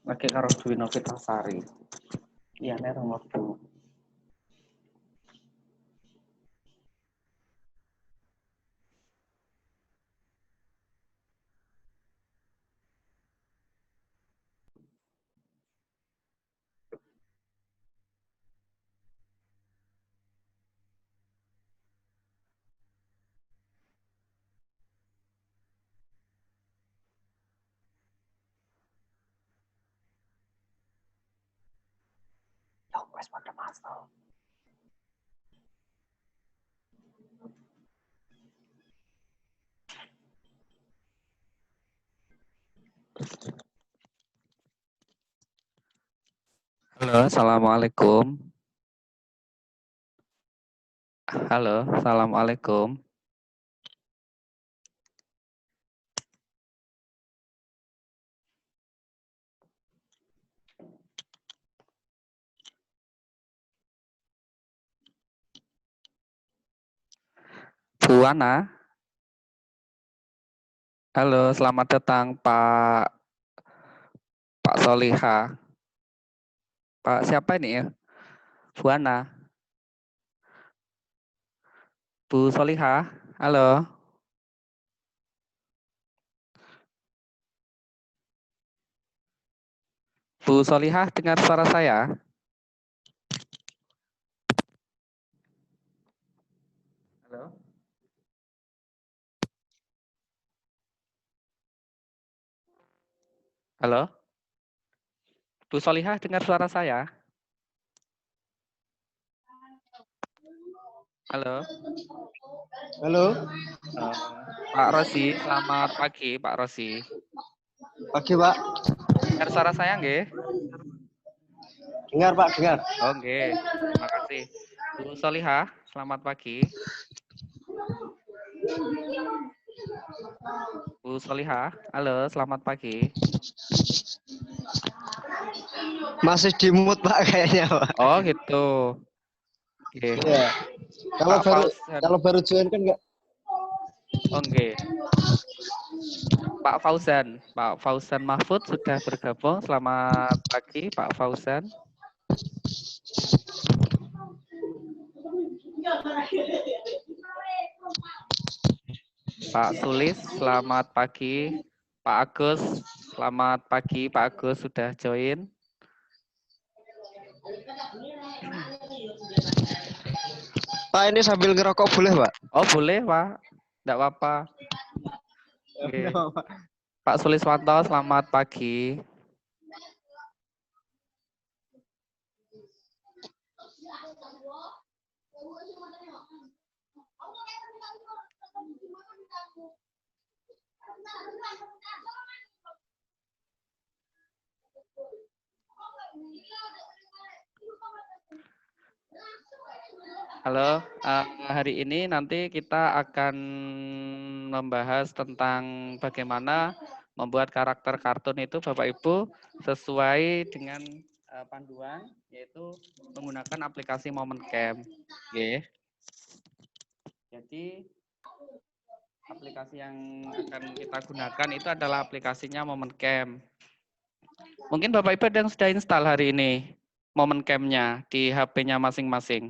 Lagi karo Dwi Novitasari. Iya, nek rong mlebu. Yo, wes pada masuk. Halo, assalamualaikum. Halo, assalamualaikum. Bu Ana. Halo, selamat datang Pak Soliha. Pak siapa ini ya? Bu Ana. Bu Soliha. Halo. Bu Solihah, dengar suara saya? Halo. Halo. Bu Solihah, dengar suara saya? Halo. Halo. Pak Rosi, selamat pagi Pak Rosi. Pagi, Pak. Dengar suara saya nggih? Dengar, Pak, dengar. Oh nggih, terima kasih. Bu Solihah, selamat pagi. Bu Solihah, halo, selamat pagi. Masih di mute, Pak, kayaknya, Pak. Oh gitu. Oke. Iya. Kalau baru join kan enggak. Oh nggih. Pak Fauzan Mahfud sudah bergabung. Selamat pagi Pak Fauzan. Pak Sulis, selamat pagi. Pak Agus, selamat pagi. Pak Agus sudah join. Pak, ini sambil ngerokok boleh, Pak? Oh boleh Pak, tidak apa-apa. Oke. Pak Suliswanto, selamat pagi. Halo, hari ini nanti kita akan membahas tentang bagaimana membuat karakter kartun itu Bapak Ibu sesuai dengan panduan, yaitu menggunakan aplikasi MomentCam. Oke. Jadi aplikasi yang akan kita gunakan itu adalah aplikasinya MomentCam. Mungkin Bapak Ibu ada yang sudah install hari ini MomentCam-nya di HP-nya masing-masing.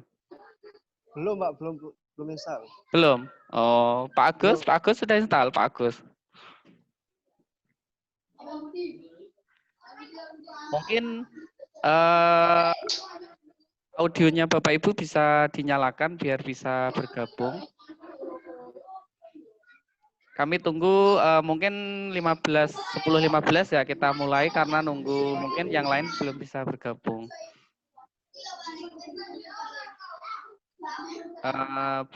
Belum, Pak, belum install. Belum. Oh, Pak Agus sudah install, Pak Agus. Mungkin audionya Bapak Ibu bisa dinyalakan biar bisa bergabung. Kami tunggu mungkin 10-15 ya kita mulai karena nunggu mungkin yang lain belum bisa bergabung.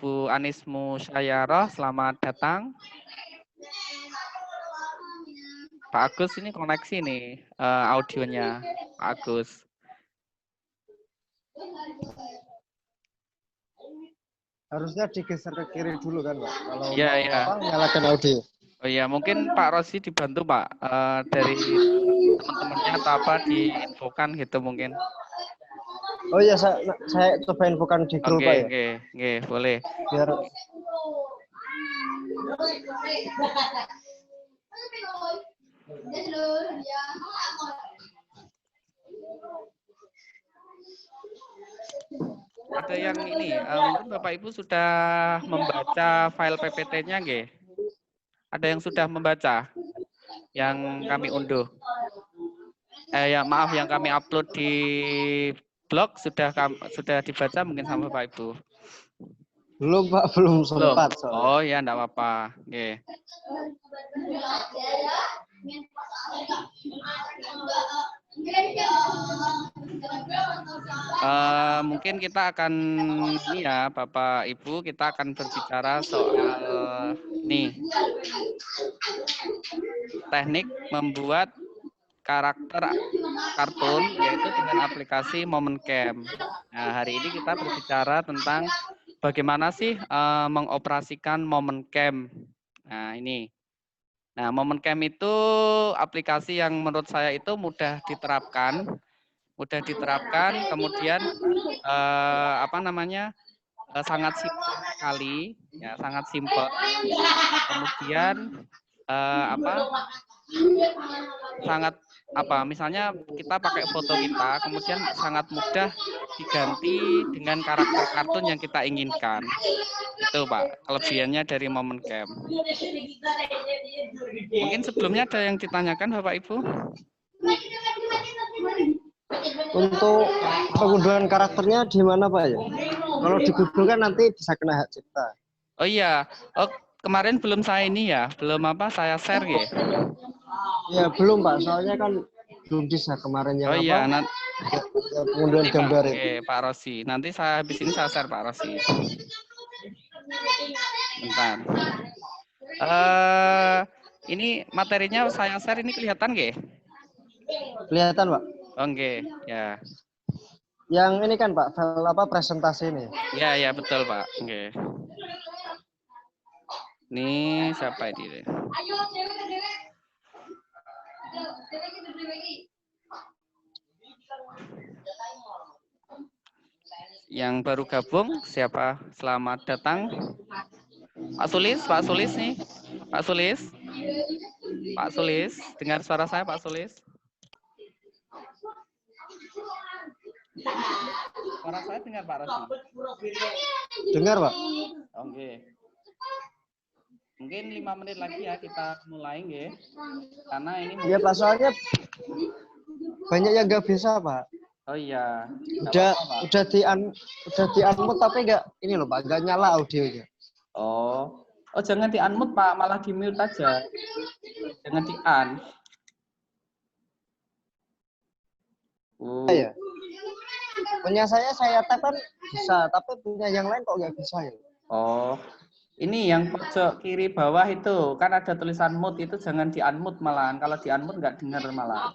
Bu Anismu Syayarah, selamat datang. Pak Agus ini koneksi nih audionya, Pak Agus. Harusnya digeser ke kiri dulu kan, Pak? Kalau ya, mau ya. nyalakan audio. Oh iya, mungkin Pak Rosi dibantu Pak dari teman-temannya atau apa diinfokan gitu mungkin. Oh iya, saya coba infokan di grup, Pak, ya. Oke, boleh. Biar ada yang ini, mungkin Bapak Ibu sudah membaca file PPT-nya nggih? Ada yang sudah membaca yang kami unduh? Ya maaf, yang kami upload di blog sudah dibaca mungkin sama Bapak Ibu? Belum Pak, belum Belum? sempat soalnya. Oh ya, enggak apa-apa. Oke. Mungkin kita akan ini ya Bapak Ibu, kita akan berbicara soal nih teknik membuat karakter kartun yaitu dengan aplikasi MomentCam. Nah, hari ini kita berbicara tentang bagaimana sih mengoperasikan MomentCam. Nah, ini. Nah, MomentCam itu aplikasi yang menurut saya itu mudah diterapkan, kemudian sangat simpel sekali, ya sangat simpel. Kemudian misalnya kita pakai foto kita, kemudian sangat mudah diganti dengan karakter kartun yang kita inginkan. Itu Pak, kelebihannya dari MomentCam. Mungkin sebelumnya ada yang ditanyakan Bapak Ibu? Untuk pengunduhan karakternya di mana Pak ya? Kalau di Google kan nanti bisa kena hak cipta. Oh iya, kemarin belum saya ini ya, saya share ya. Ya belum Pak, soalnya kan belum bisa kemarin yang pengunduhan nanti, gambar Pak, itu. Pak Rosi, nanti saya habis ini saya share Pak Rosi. Bentar. Ini materinya saya share ini kelihatan nggih? Kelihatan Pak? Oke, ya. Yang ini kan Pak, file presentasi ini. Ya betul Pak. Oke. Ini siapa ini? Yang baru gabung siapa? Selamat datang. Pak Sulis nih. Pak Sulis, dengar suara saya Pak Sulis? Suara saya dengar Pak Rosi? Dengar Pak? Oke. Mungkin 5 menit lagi ya kita mulai nggih. Karena ini Iya Pak, soalnya banyak yang nggak bisa Pak. Oh iya. Udah di unmute tapi nggak ini loh Pak, nggak nyala audionya. Oh jangan di unmute Pak, malah di mute aja. Jangan di un. Ya. Punya saya tap kan bisa, tapi punya yang lain kok nggak bisa ya. Oh, ini yang pojok kiri bawah itu kan ada tulisan mute, itu jangan di unmute malahan. Kalau di unmute nggak dengar malah.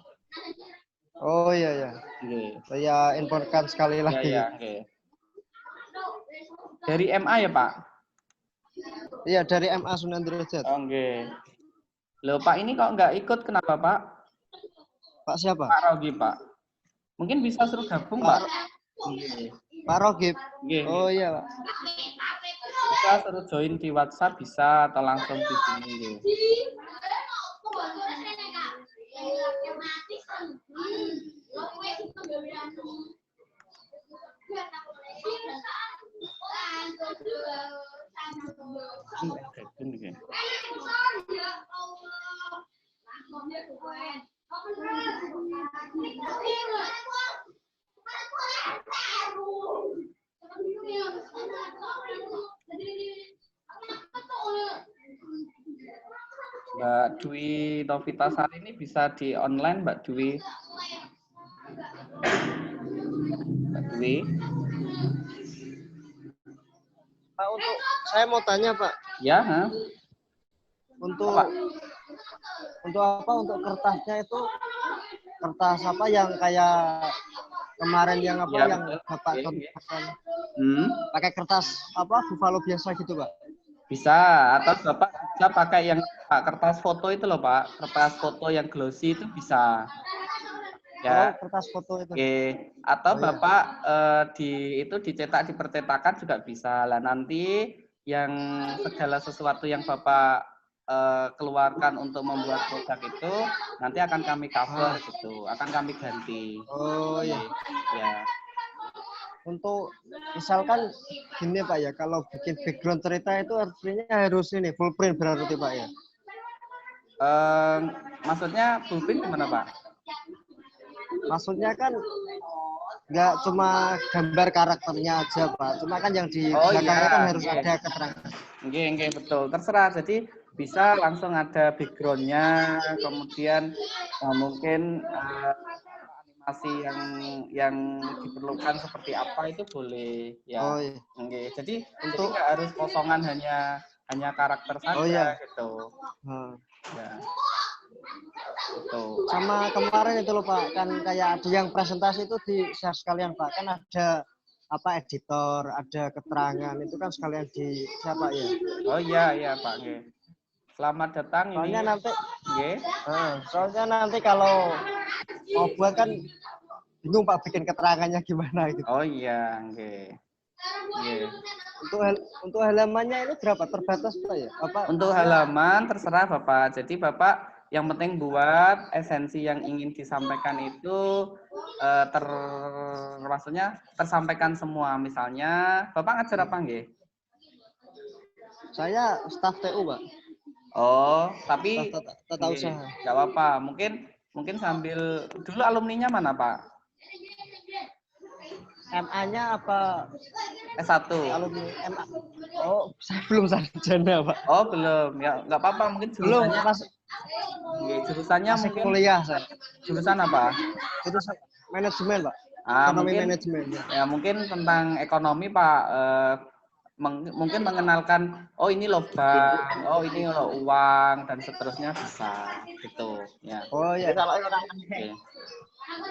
Oh iya. Okay. Saya infokan sekali lagi. Iya. Okay. Dari MA ya Pak? Iya dari MA Sunan Derajat. Oke. Loh Pak ini kok nggak ikut, kenapa Pak? Pak siapa? Pak Rogi Pak. Mungkin bisa suruh gabung Pak. Pak Rogib. Oh iya Pak. Bisa suruh join di WhatsApp bisa, atau langsung di sini. Mbak Dwi Novitasari ini bisa di online Mbak Dwi. Pak, saya mau tanya Pak. Ya. Untuk apa? Untuk kertasnya itu kertas apa yang kayak kemarin yang apa ya, yang Bapak contohkan? Pakai kertas apa buffalo biasa gitu Pak? Bisa, atau Bapak bisa pakai yang kertas foto itu loh Pak, kertas foto yang glossy itu bisa. Ya. Kertas foto itu. Oke. Atau Bapak itu dicetak di percetakan juga bisa. Lah nanti yang segala sesuatu yang Bapak keluarkan untuk membuat produk itu nanti akan kami cover gitu, akan kami ganti. Oh iya. Ya. Untuk misalkan gini Pak ya, kalau bikin background cerita itu artinya harus ini full print berarti Pak ya. Maksudnya full print gimana Pak? Maksudnya kan nggak cuma gambar karakternya aja Pak, cuma kan yang di Oh belakangnya iya, kan harus oke. ada keterangan. Oke, betul. Terserah. Jadi bisa langsung ada backgroundnya, kemudian mungkin animasi yang diperlukan seperti apa itu boleh Oh ya. iya. Oke. Jadi Untuk nggak harus kosongan hanya karakter oh saja iya. gitu. Nah, Ya, itu. sama kemarin itu loh Pak, kan kayak ada yang presentasi itu di share sekalian Pak, kan ada apa editor, ada keterangan itu kan sekalian di siapa ya? Oh iya Pak. Oke. Selamat datang Soalnya ini. nanti, Oke. soalnya nanti kalau mau buat kan bingung Pak bikin keterangannya gimana gitu. Oh iya, oke. Oke. Untuk halamannya ini berapa terbatas Pak ya? Apa? Untuk halaman terserah Bapak. Jadi Bapak yang penting buat esensi yang ingin disampaikan itu maksudnya tersampaikan semua. Misalnya Bapak ngajar apa nggih? Saya staf TU Pak. Oh, tapi Staf tata usaha. nggak apa-apa. Mungkin sambil dulu alumninya mana Pak? MA-nya apa S1. alumni MA? Oh, saya belum sarjana Pak. Oh, belum. Ya, nggak apa-apa. Mungkin Belum, jurusannya jurusannya masih mungkin kuliah saya. jurusan apa? Jurusan manajemen Pak. Ah, Ekonomi mungkin manajemen. mungkin tentang ekonomi Pak, mungkin mengenalkan oh ini loh bank, oh ini loh uang dan seterusnya bisa gitu ya. Oh iya. Oke.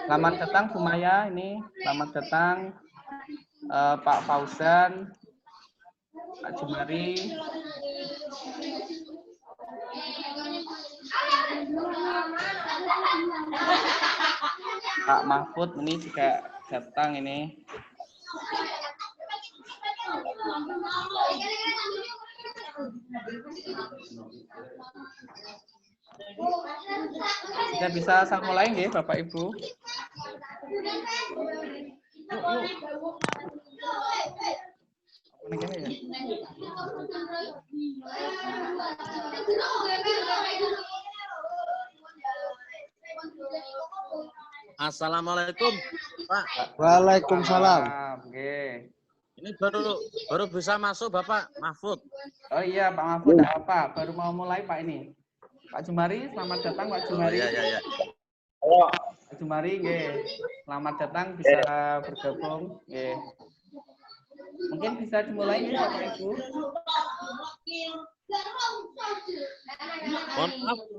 Selamat datang Bu Maya ini, selamat datang Pak Fauzan, Pak Jumari. Pak Mahfud ini juga datang ini. Sudah bisa saya mulai nggih Bapak Ibu? Apa nih ya? Assalamualaikum, Pak. Waalaikumsalam. Oke. Ini baru bisa masuk Bapak Mahfud. Oh iya Pak Mahfud, apa? Baru mau mulai Pak ini. Pak Jumari, selamat datang Pak Jumari. Oh, iya. Pak Jumari, selamat datang bisa bergabung. Mungkin bisa dimulai ya Bapak Ibu.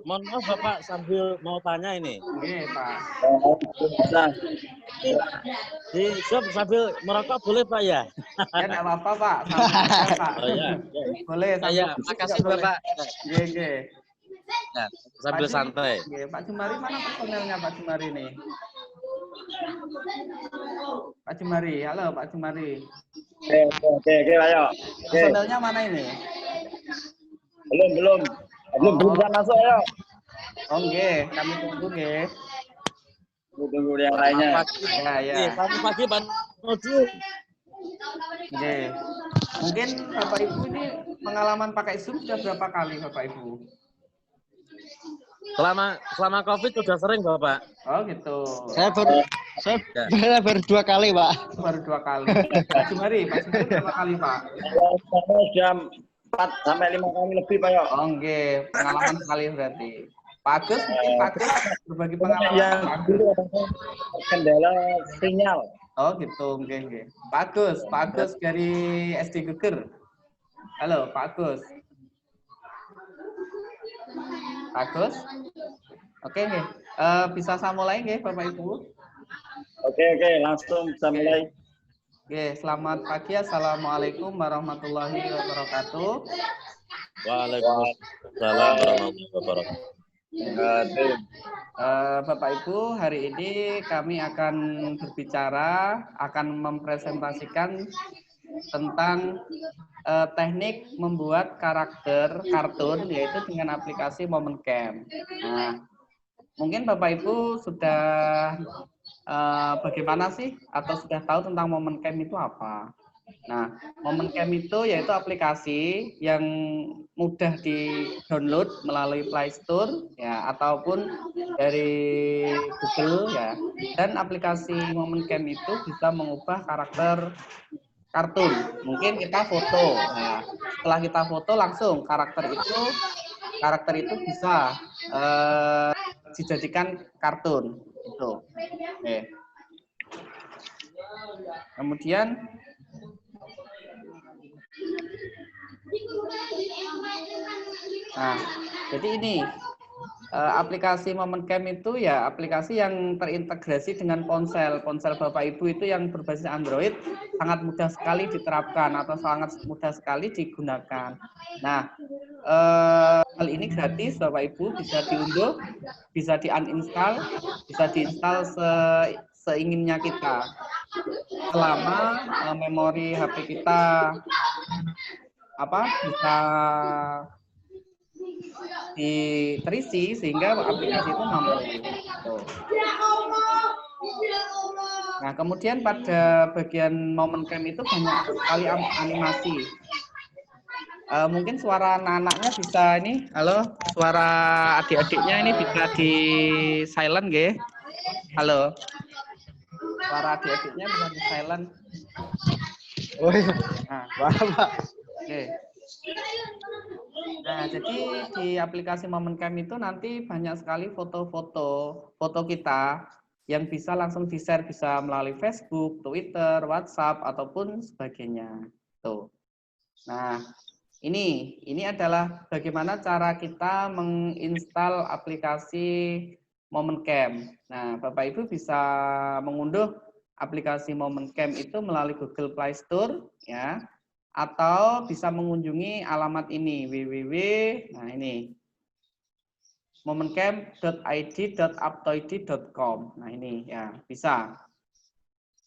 Mohon maaf Bapak sambil mau tanya ini. Oke Pak. Sambil merokok boleh Pak ya? Ya enggak apa-apa Pak. Sama Pak. Oh ya. Boleh. Ya, makasih Bapak. Oke. Nah, sambil santai. Pak Jumari mana personelnya Pak Jumari nih? Pak Jumari, halo Pak Jumari. Oke, ayo. Personelnya mana ini? Belum bisa masuk ayo. Oh nggih, kami tunggu nggih. Tunggu yang lainnya. Ya. Pagi Pak Nodi. Nggih. Mungkin Bapak Ibu ini pengalaman pakai Zoom sudah berapa kali Bapak Ibu? Selama COVID sudah sering Bapak. Oh gitu. Saya baru 2 kali Pak. Baru 2 kali. Pak Jumari berapa kali Pak? Jam 4 sampai 5 kali lebih Pak. Oh nggih, pengalaman sekali berarti. Pak Agus mungkin Pak Agus berbagi pengalaman. Yang dulu kendala sinyal. Oh gitu, nggih. Pak Agus dari SD Geger. Halo Pak Agus. Agus. Oke nggih. Bisa saya mulai nggih Bapak Ibu? Oke, langsung bisa mulai. Oke, selamat pagi. Assalamualaikum warahmatullahi wabarakatuh. Waalaikumsalam warahmatullahi wabarakatuh. Bapak Ibu, hari ini kami akan berbicara, akan mempresentasikan tentang teknik membuat karakter kartun, yaitu dengan aplikasi MomentCam. Nah, mungkin Bapak Ibu sudah bagaimana sih atau sudah tahu tentang momen camp itu apa? Nah, momen camp itu yaitu aplikasi yang mudah di-download melalui Play Store ya ataupun dari Google ya. Dan aplikasi momen camp itu bisa mengubah karakter kartun. Mungkin kita foto. Nah, setelah kita foto langsung karakter itu bisa dijadikan kartun itu. Oke. Kemudian nah, jadi ini aplikasi Momen Camp itu ya aplikasi yang terintegrasi dengan ponsel. Ponsel Bapak Ibu itu yang berbasis Android sangat mudah sekali diterapkan atau sangat mudah sekali digunakan. Nah, hal ini gratis Bapak Ibu, bisa diunduh, bisa di-uninstall, bisa diinstal seinginnya kita. Selama memori HP kita bisa terisi sehingga aplikasi itu mampu. Nah, kemudian pada bagian Momen Camp itu banyak sekali animasi. Mungkin suara anak-anaknya bisa ini, halo, suara adik-adiknya ini bisa di silent, nggih? Halo. Suara adik-adiknya bisa di silent. Oh iya. Nah, Pak. oke. Nah, jadi di aplikasi Momen Camp itu nanti banyak sekali foto kita yang bisa langsung di-share, bisa melalui Facebook, Twitter, WhatsApp, ataupun sebagainya. Tuh. Nah, ini adalah bagaimana cara kita menginstal aplikasi Momen Camp. Nah, Bapak Ibu bisa mengunduh aplikasi Momen Camp itu melalui Google Play Store ya, atau bisa mengunjungi alamat ini momencamp.id.aptoide.com. Nah, ini ya, bisa.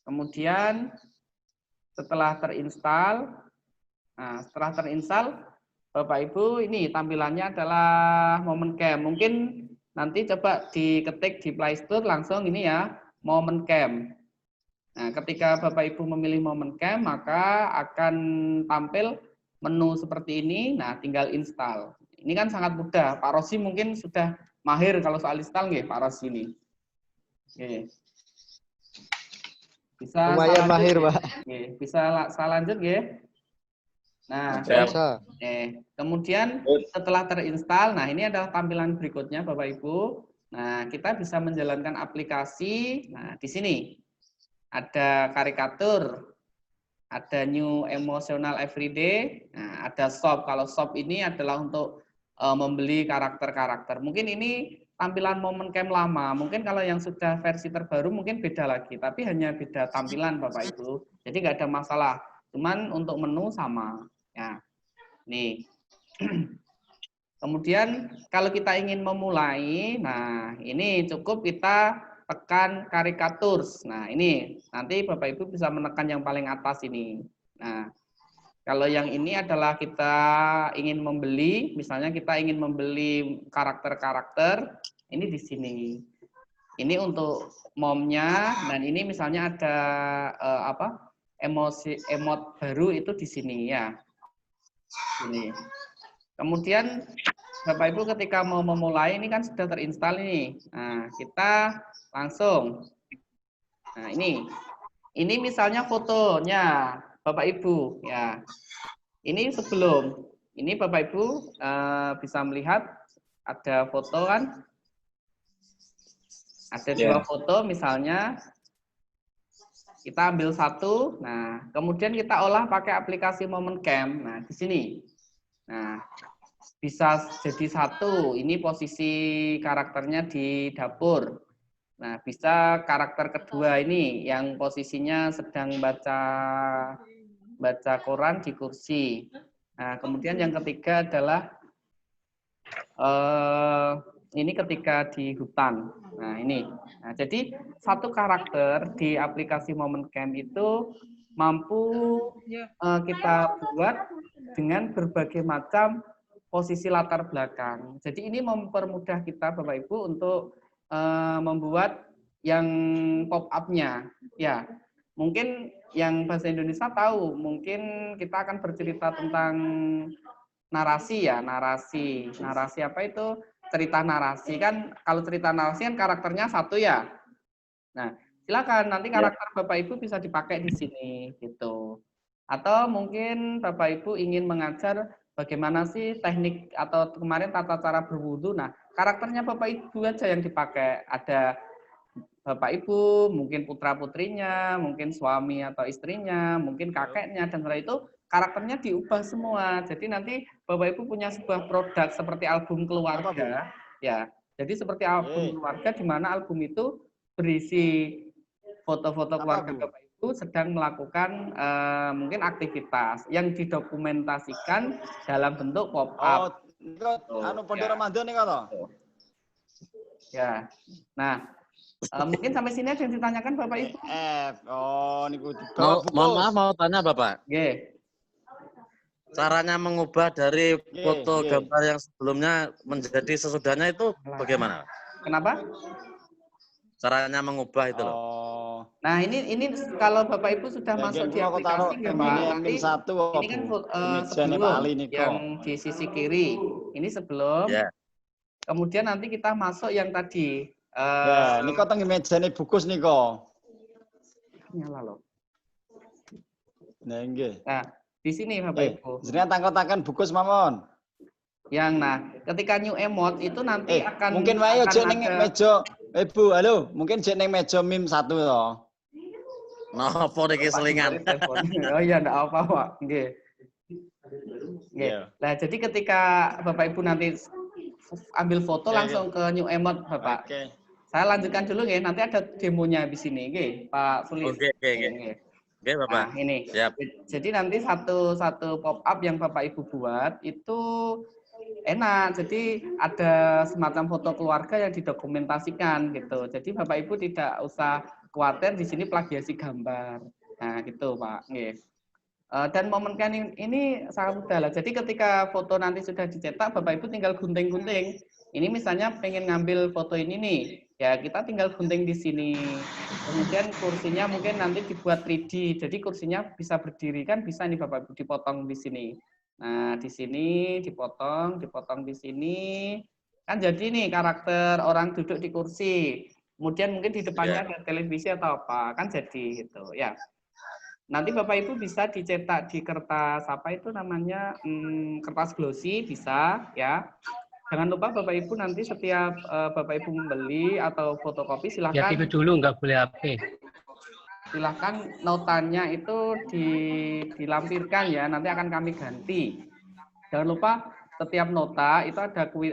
Kemudian setelah terinstall, Bapak Ibu ini tampilannya adalah Momen Camp. Mungkin nanti coba diketik di Play Store langsung ini ya, Momen Camp. Nah, ketika Bapak Ibu memilih Momen Camp, maka akan tampil menu seperti ini. Nah, tinggal install. Ini kan sangat mudah. Pak Rosi mungkin sudah mahir kalau soal install nggih, Pak Rosi ini. Oke. Bisa lumayan mahir, Pak. Oke, bisa saya lanjut nggih. Nah, kemudian setelah terinstall, nah ini adalah tampilan berikutnya Bapak Ibu. Nah, kita bisa menjalankan aplikasi. Nah, di sini ada karikatur, ada new emotional everyday, nah, ada shop. Kalau shop ini adalah untuk membeli karakter-karakter. Mungkin ini tampilan Momen Camp lama. Mungkin kalau yang sudah versi terbaru mungkin beda lagi, tapi hanya beda tampilan Bapak Ibu. Jadi nggak ada masalah. Cuman untuk menu sama. Ya, nih. Kemudian kalau kita ingin memulai, nah ini cukup kita tekan karikatur. Nah, ini nanti Bapak Ibu bisa menekan yang paling atas ini. Nah, kalau yang ini adalah kita ingin membeli, misalnya kita ingin membeli karakter-karakter, ini di sini. Ini untuk momnya, dan ini misalnya ada emot baru itu di sini ya. Ini. Kemudian Bapak Ibu ketika mau memulai ini kan sudah terinstall ini. Nah, kita langsung. Nah, ini misalnya fotonya Bapak Ibu ya. Ini sebelum. Ini Bapak Ibu bisa melihat ada foto kan? Ada dua foto misalnya. Kita ambil satu. Nah, kemudian kita olah pakai aplikasi Momen Camp. Nah, di sini. Nah, bisa jadi satu, ini posisi karakternya di dapur. Nah, bisa karakter kedua ini yang posisinya sedang baca koran di kursi. Nah, kemudian yang ketiga adalah ini ketika di hutan. Nah, ini. Nah, jadi satu karakter di aplikasi Momen Camp itu mampu kita buat dengan berbagai macam posisi latar belakang. Jadi ini mempermudah kita Bapak Ibu untuk membuat yang pop up-nya. Ya, mungkin yang bahasa Indonesia tahu, mungkin kita akan bercerita tentang narasi ya, narasi. Narasi apa itu? Cerita narasi kan, kalau cerita narasi kan karakternya satu ya. Nah, silakan nanti karakter Bapak Ibu bisa dipakai di sini gitu. Atau mungkin Bapak Ibu ingin mengajar bagaimana sih teknik atau kemarin tata cara berwudu. Nah, karakternya Bapak Ibu aja yang dipakai. Ada Bapak Ibu, mungkin putra-putrinya, mungkin suami atau istrinya, mungkin kakeknya, dan setelah itu karakternya diubah semua. Jadi nanti Bapak Ibu punya sebuah produk seperti album keluarga, ya. Jadi seperti album keluarga di mana album itu berisi foto-foto keluarga Bapak Ibu sedang melakukan mungkin aktivitas yang didokumentasikan dalam bentuk pop up. Anu Pondok Ramadan nih kalau. Ya. Nah, mungkin sampai sini aja yang ditanyakan Bapak Ibu. Niku. Mohon maaf mau tanya Bapak. Nggih. Caranya mengubah dari foto gambar yang sebelumnya menjadi sesudahnya itu bagaimana? Kenapa? Caranya mengubah itu loh. Nah, ini kalau Bapak Ibu sudah masuk di aplikasi nggak Pak? Nanti ini kan sebelum yang di sisi kiri. Ini sebelum. Ya. Kemudian nanti kita masuk yang tadi. Ya, ini kok teng mejane bukus nih kok. Nyala loh. Nah, nggih. Nah, di sini Bapak Ibu. Jenengan tangkot-tangkon bukus mawon. Yang ketika new emote itu nanti akan mungkin wae ojo ning meja. Bu, halo, mungkin jek ning meja mim 1 to. Napa niki selingan? Oh iya, enggak apa, Pak. Nggih. Nggih. Nah, jadi ketika Bapak Ibu nanti ambil foto langsung ke new emote, Bapak. Oke. Saya lanjutkan dulu nggih, nanti ada demonya di sini, nggih, Pak Sulis. Oke. Oke, Bapak. Nah, ini. Siap. Jadi nanti satu pop up yang Bapak Ibu buat itu enak. Jadi ada semacam foto keluarga yang didokumentasikan gitu. Jadi Bapak Ibu tidak usah khawatir di sini plagiasi gambar. Nah, gitu, Pak. Nggih. Dan momen scanning ini sangat mudah lah. Jadi ketika foto nanti sudah dicetak, Bapak Ibu tinggal gunting-gunting. Ini misalnya pengen ngambil foto ini nih, ya kita tinggal gunting di sini. Kemudian kursinya mungkin nanti dibuat 3D. Jadi kursinya bisa berdiri kan bisa nih Bapak Ibu dipotong di sini. Nah, di sini dipotong di sini. Kan jadi nih karakter orang duduk di kursi. Kemudian mungkin di depannya ada televisi atau apa, kan jadi gitu ya. Nanti Bapak Ibu bisa dicetak di kertas apa itu namanya kertas glossy bisa ya. Jangan lupa Bapak Ibu nanti setiap Bapak Ibu membeli atau fotokopi silahkan. Ya itu dulu nggak boleh HP. Silahkan notanya itu dilampirkan ya. Nanti akan kami ganti. Jangan lupa setiap nota itu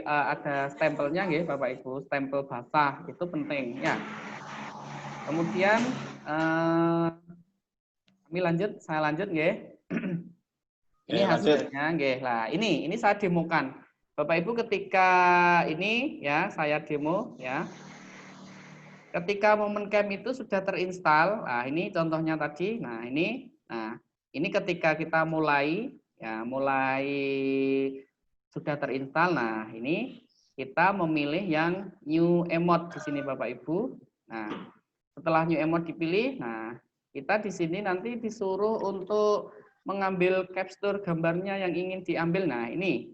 ada stempelnya ya Bapak Ibu, stempel basah itu penting ya. Kemudian saya lanjut nggih. Ini hasilnya nggih. Lah, ini saya demokan. Bapak Ibu ketika ini ya, saya demo ya. Ketika momen cam itu sudah terinstal, nah ini contohnya tadi. Nah, ini ketika kita mulai sudah terinstal. Nah, ini kita memilih yang new emote di sini Bapak Ibu. Nah, setelah new emote dipilih, nah kita di sini nanti disuruh untuk mengambil capture gambarnya yang ingin diambil. Nah, ini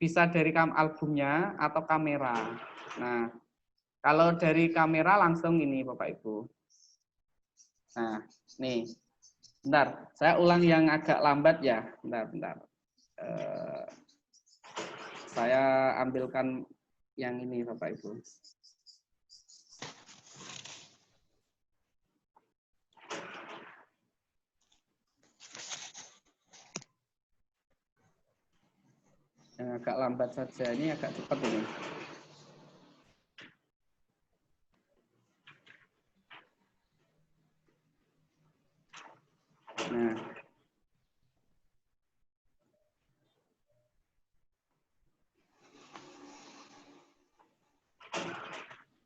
bisa dari albumnya atau kamera. Nah, kalau dari kamera langsung ini Bapak Ibu. Nah, nih. Bentar, saya ulang yang agak lambat ya. Bentar. Saya ambilkan yang ini Bapak Ibu. Yang agak lambat saja, ini agak cepat ini. Nah.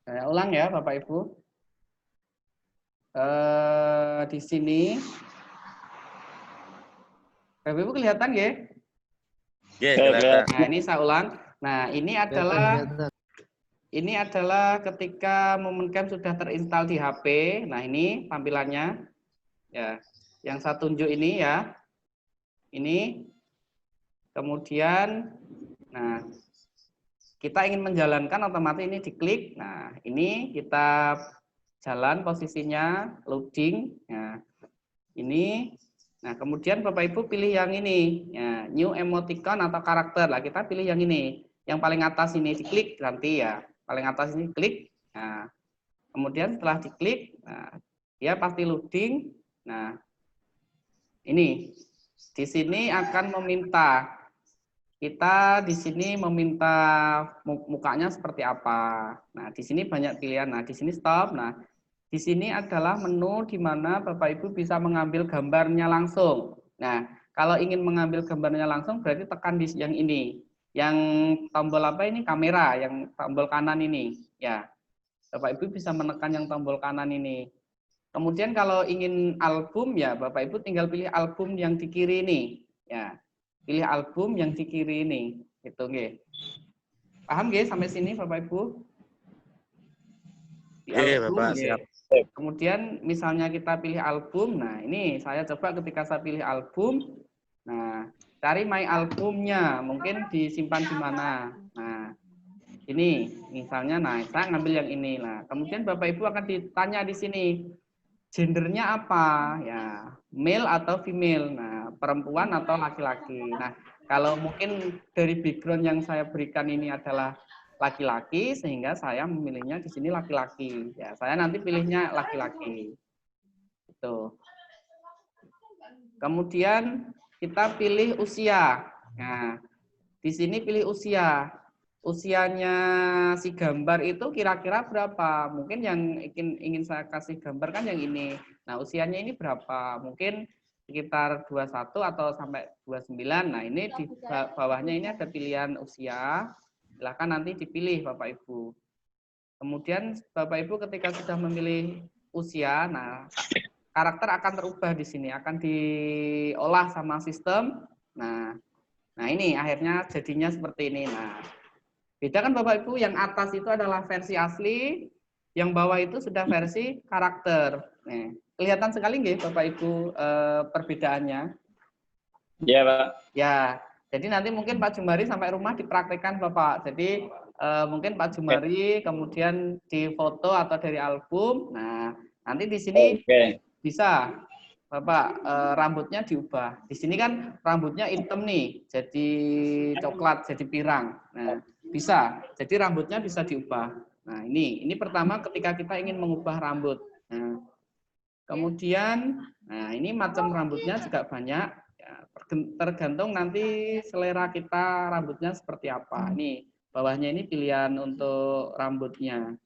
Saya ulang ya Bapak Ibu. Di sini. Bapak Ibu kelihatan ya? Nah, ini saya ulang. Nah, ini adalah ini adalah ketika MomenCam sudah terinstall di HP. Nah, ini tampilannya. Ya, yang saya tunjuk ini ya. Ini. Kemudian, nah, kita ingin menjalankan otomatis ini diklik. Nah, ini kita jalan posisinya, loading. Nah, ini. Nah, kemudian Bapak Ibu pilih yang ini. Ya, new emoticon atau karakter. Lah, kita pilih yang ini. Yang paling atas ini diklik nanti ya. Paling atas ini klik. Nah, kemudian setelah diklik, nah, dia pasti loading. Nah, ini. Di sini akan meminta kita di sini meminta mukanya seperti apa. Nah, di sini banyak pilihan. Nah, di sini stop. Nah, di sini adalah menu di mana Bapak Ibu bisa mengambil gambarnya langsung. Nah, kalau ingin mengambil gambarnya langsung berarti tekan di yang ini. Yang tombol apa ini? Kamera, yang tombol kanan ini. Ya. Bapak Ibu bisa menekan yang tombol kanan ini. Kemudian kalau ingin album ya Bapak Ibu tinggal pilih album yang di kiri ini. Ya. Pilih album yang di kiri ini. Gitu nggih. Paham nggih sampai sini Bapak Ibu? Iya, Bapak, nggih. siap. Kemudian misalnya kita pilih album. Nah, ini saya coba ketika saya pilih album. Nah, cari my albumnya, mungkin disimpan di mana. Nah, ini misalnya nah saya ngambil yang ini. Nah, kemudian Bapak Ibu akan ditanya di sini. Gendernya apa? Ya, male atau female. Nah, perempuan atau laki-laki. Nah, kalau mungkin dari background yang saya berikan ini adalah laki-laki, sehingga saya memilihnya di sini laki-laki. Ya, saya nanti pilihnya laki-laki. Itu. Kemudian kita pilih usia. Nah, di sini pilih usia. Usianya si gambar itu kira-kira berapa? Mungkin yang ingin saya kasih gambar kan yang ini. Nah, usianya ini berapa? Mungkin sekitar 21 atau sampai 29. Nah, ini di bawahnya ini ada pilihan usia. Silakan nanti dipilih Bapak Ibu. Kemudian Bapak Ibu ketika sudah memilih usia, nah karakter akan terubah di sini, akan diolah sama sistem. Nah ini akhirnya jadinya seperti ini. Nah, beda kan Bapak Ibu, yang atas itu adalah versi asli, yang bawah itu sudah versi karakter. Nih, kelihatan sekali nggih Bapak Ibu perbedaannya? Iya, Pak. Ya, jadi nanti mungkin Pak Jumari sampai rumah dipraktekkan Bapak. Jadi mungkin Pak Jumari kemudian di foto atau dari album. Nah, nanti di sini bisa Bapak rambutnya diubah. Di sini kan rambutnya hitam nih, jadi coklat, jadi pirang. Nah, bisa. Jadi rambutnya bisa diubah. Nah, ini pertama ketika kita ingin mengubah rambut. Nah, kemudian nah ini macam rambutnya juga banyak. Ya, tergantung nanti selera kita rambutnya seperti apa. Ini bawahnya ini pilihan untuk rambutnya.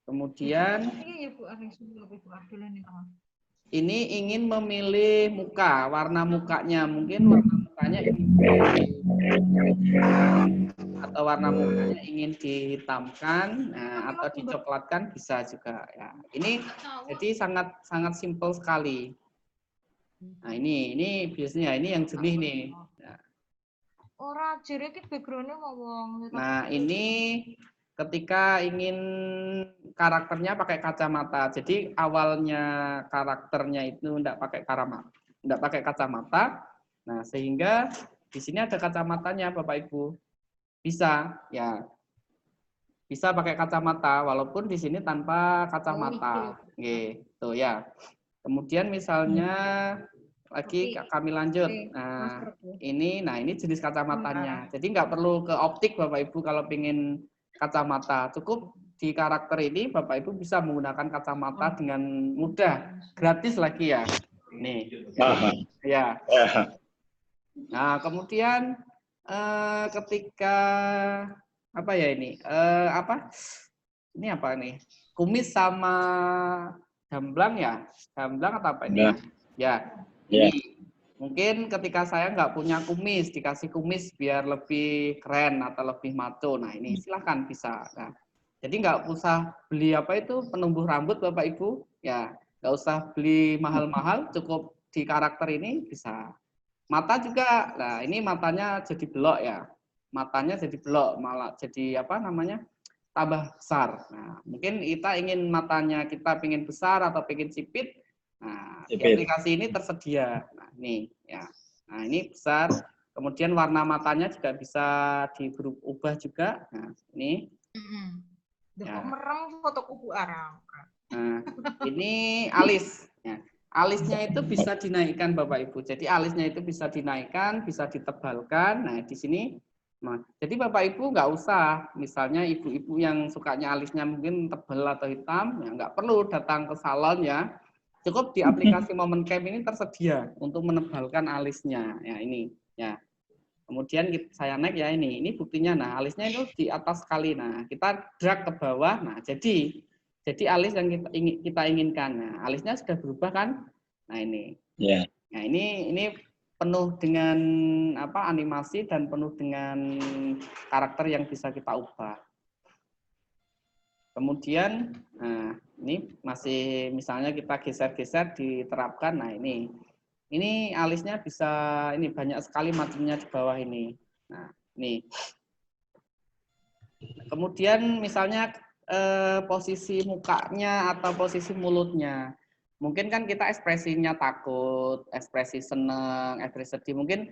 Kemudian ini ingin memilih muka, warna mukanya. Mungkin warna mukanya ingin atau warna mukanya ingin dihitamkan atau dicoklatkan bisa juga ya. Ini jadi sangat simpel sekali. Nah, ini biasanya ini yang jernih nih. Nah, ini ketika ingin karakternya pakai kacamata. Jadi awalnya karakternya itu enggak pakai kacamata. Nah, sehingga di sini ada kacamatanya Bapak Ibu. Bisa ya. Bisa pakai kacamata walaupun di sini tanpa kacamata. Gitu ya. Kemudian misalnya lagi kami lanjut. Nah, ini jenis kacamatanya. Jadi nggak perlu ke optik Bapak Ibu kalau ingin kacamata. Cukup di karakter ini Bapak Ibu bisa menggunakan kacamata dengan mudah, gratis lagi ya. Nih. Ya. Nah, kemudian ketika apa ya ini? Ini apa nih? Kumis sama gamblang ya? Gamblang atau apa ini? Ya. Ini mungkin ketika saya nggak punya kumis, dikasih kumis biar lebih keren atau lebih maco. Nah, ini silahkan bisa. Nah, jadi nggak usah beli apa itu penumbuh rambut Bapak Ibu. Ya, nggak usah beli mahal-mahal, cukup di karakter ini bisa. Mata juga. Nah, ini matanya jadi belok ya. matanya jadi blok, malah jadi apa namanya tambah besar. Nah, mungkin kita ingin matanya kita pengen besar atau pengen sipit. Nah, di Sipit. aplikasi ini tersedia. Nah, ini ya. Nah, ini besar. Kemudian warna matanya juga bisa diubah juga. Nah, ini. Ya. Merem foto kubu arang. Nah, ini alis. Ya. Alisnya itu bisa dinaikkan Bapak Ibu. Jadi alisnya itu bisa dinaikkan, bisa ditebalkan. Nah, di sini. Nah, jadi Bapak Ibu nggak usah, misalnya ibu-ibu yang sukanya alisnya mungkin tebal atau hitam, ya nggak perlu datang ke salon ya. Cukup di aplikasi MomentCam ini tersedia untuk menebalkan alisnya. Ya ini, ya. Kemudian saya naik ya ini buktinya. Nah, alisnya itu di atas sekali. Nah, kita drag ke bawah. Nah, jadi alis yang kita inginkan. Nah, alisnya sudah berubah kan? Nah, ini. Ya. Nah, ini penuh dengan apa animasi dan penuh dengan karakter yang bisa kita ubah. Kemudian, nah ini masih misalnya kita geser-geser diterapkan. Nah ini alisnya bisa ini banyak sekali macamnya di bawah ini. Nah ini. Kemudian misalnya posisi mukanya atau posisi mulutnya. Mungkin kan kita ekspresinya takut, ekspresi senang, ekspresi sedih. Mungkin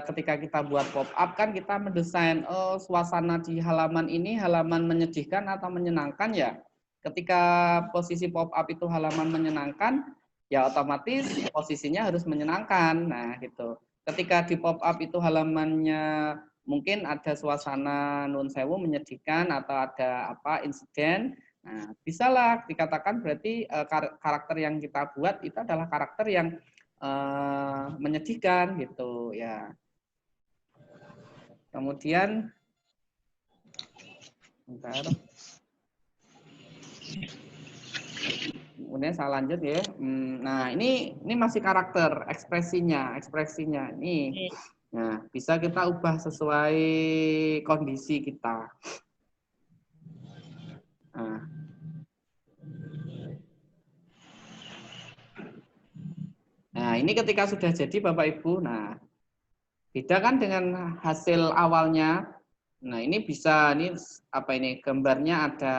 ketika kita buat pop up kan kita mendesain suasana di halaman ini halaman menyedihkan atau menyenangkan ya. Ketika posisi pop up itu halaman menyenangkan, ya otomatis posisinya harus menyenangkan. Nah, gitu. Ketika di pop up itu halamannya mungkin ada suasana nun sewu menyedihkan atau ada apa insiden. Nah, bisalah dikatakan berarti karakter yang kita buat itu adalah karakter yang menyedihkan gitu ya. Kemudian bentar. Kemudian saya lanjut ya. Nah, ini masih karakter ekspresinya ini. Nah, bisa kita ubah sesuai kondisi kita. Nah, ini ketika sudah jadi Bapak Ibu, nah beda kan dengan hasil awalnya. Nah, ini bisa ini apa ini gambarnya ada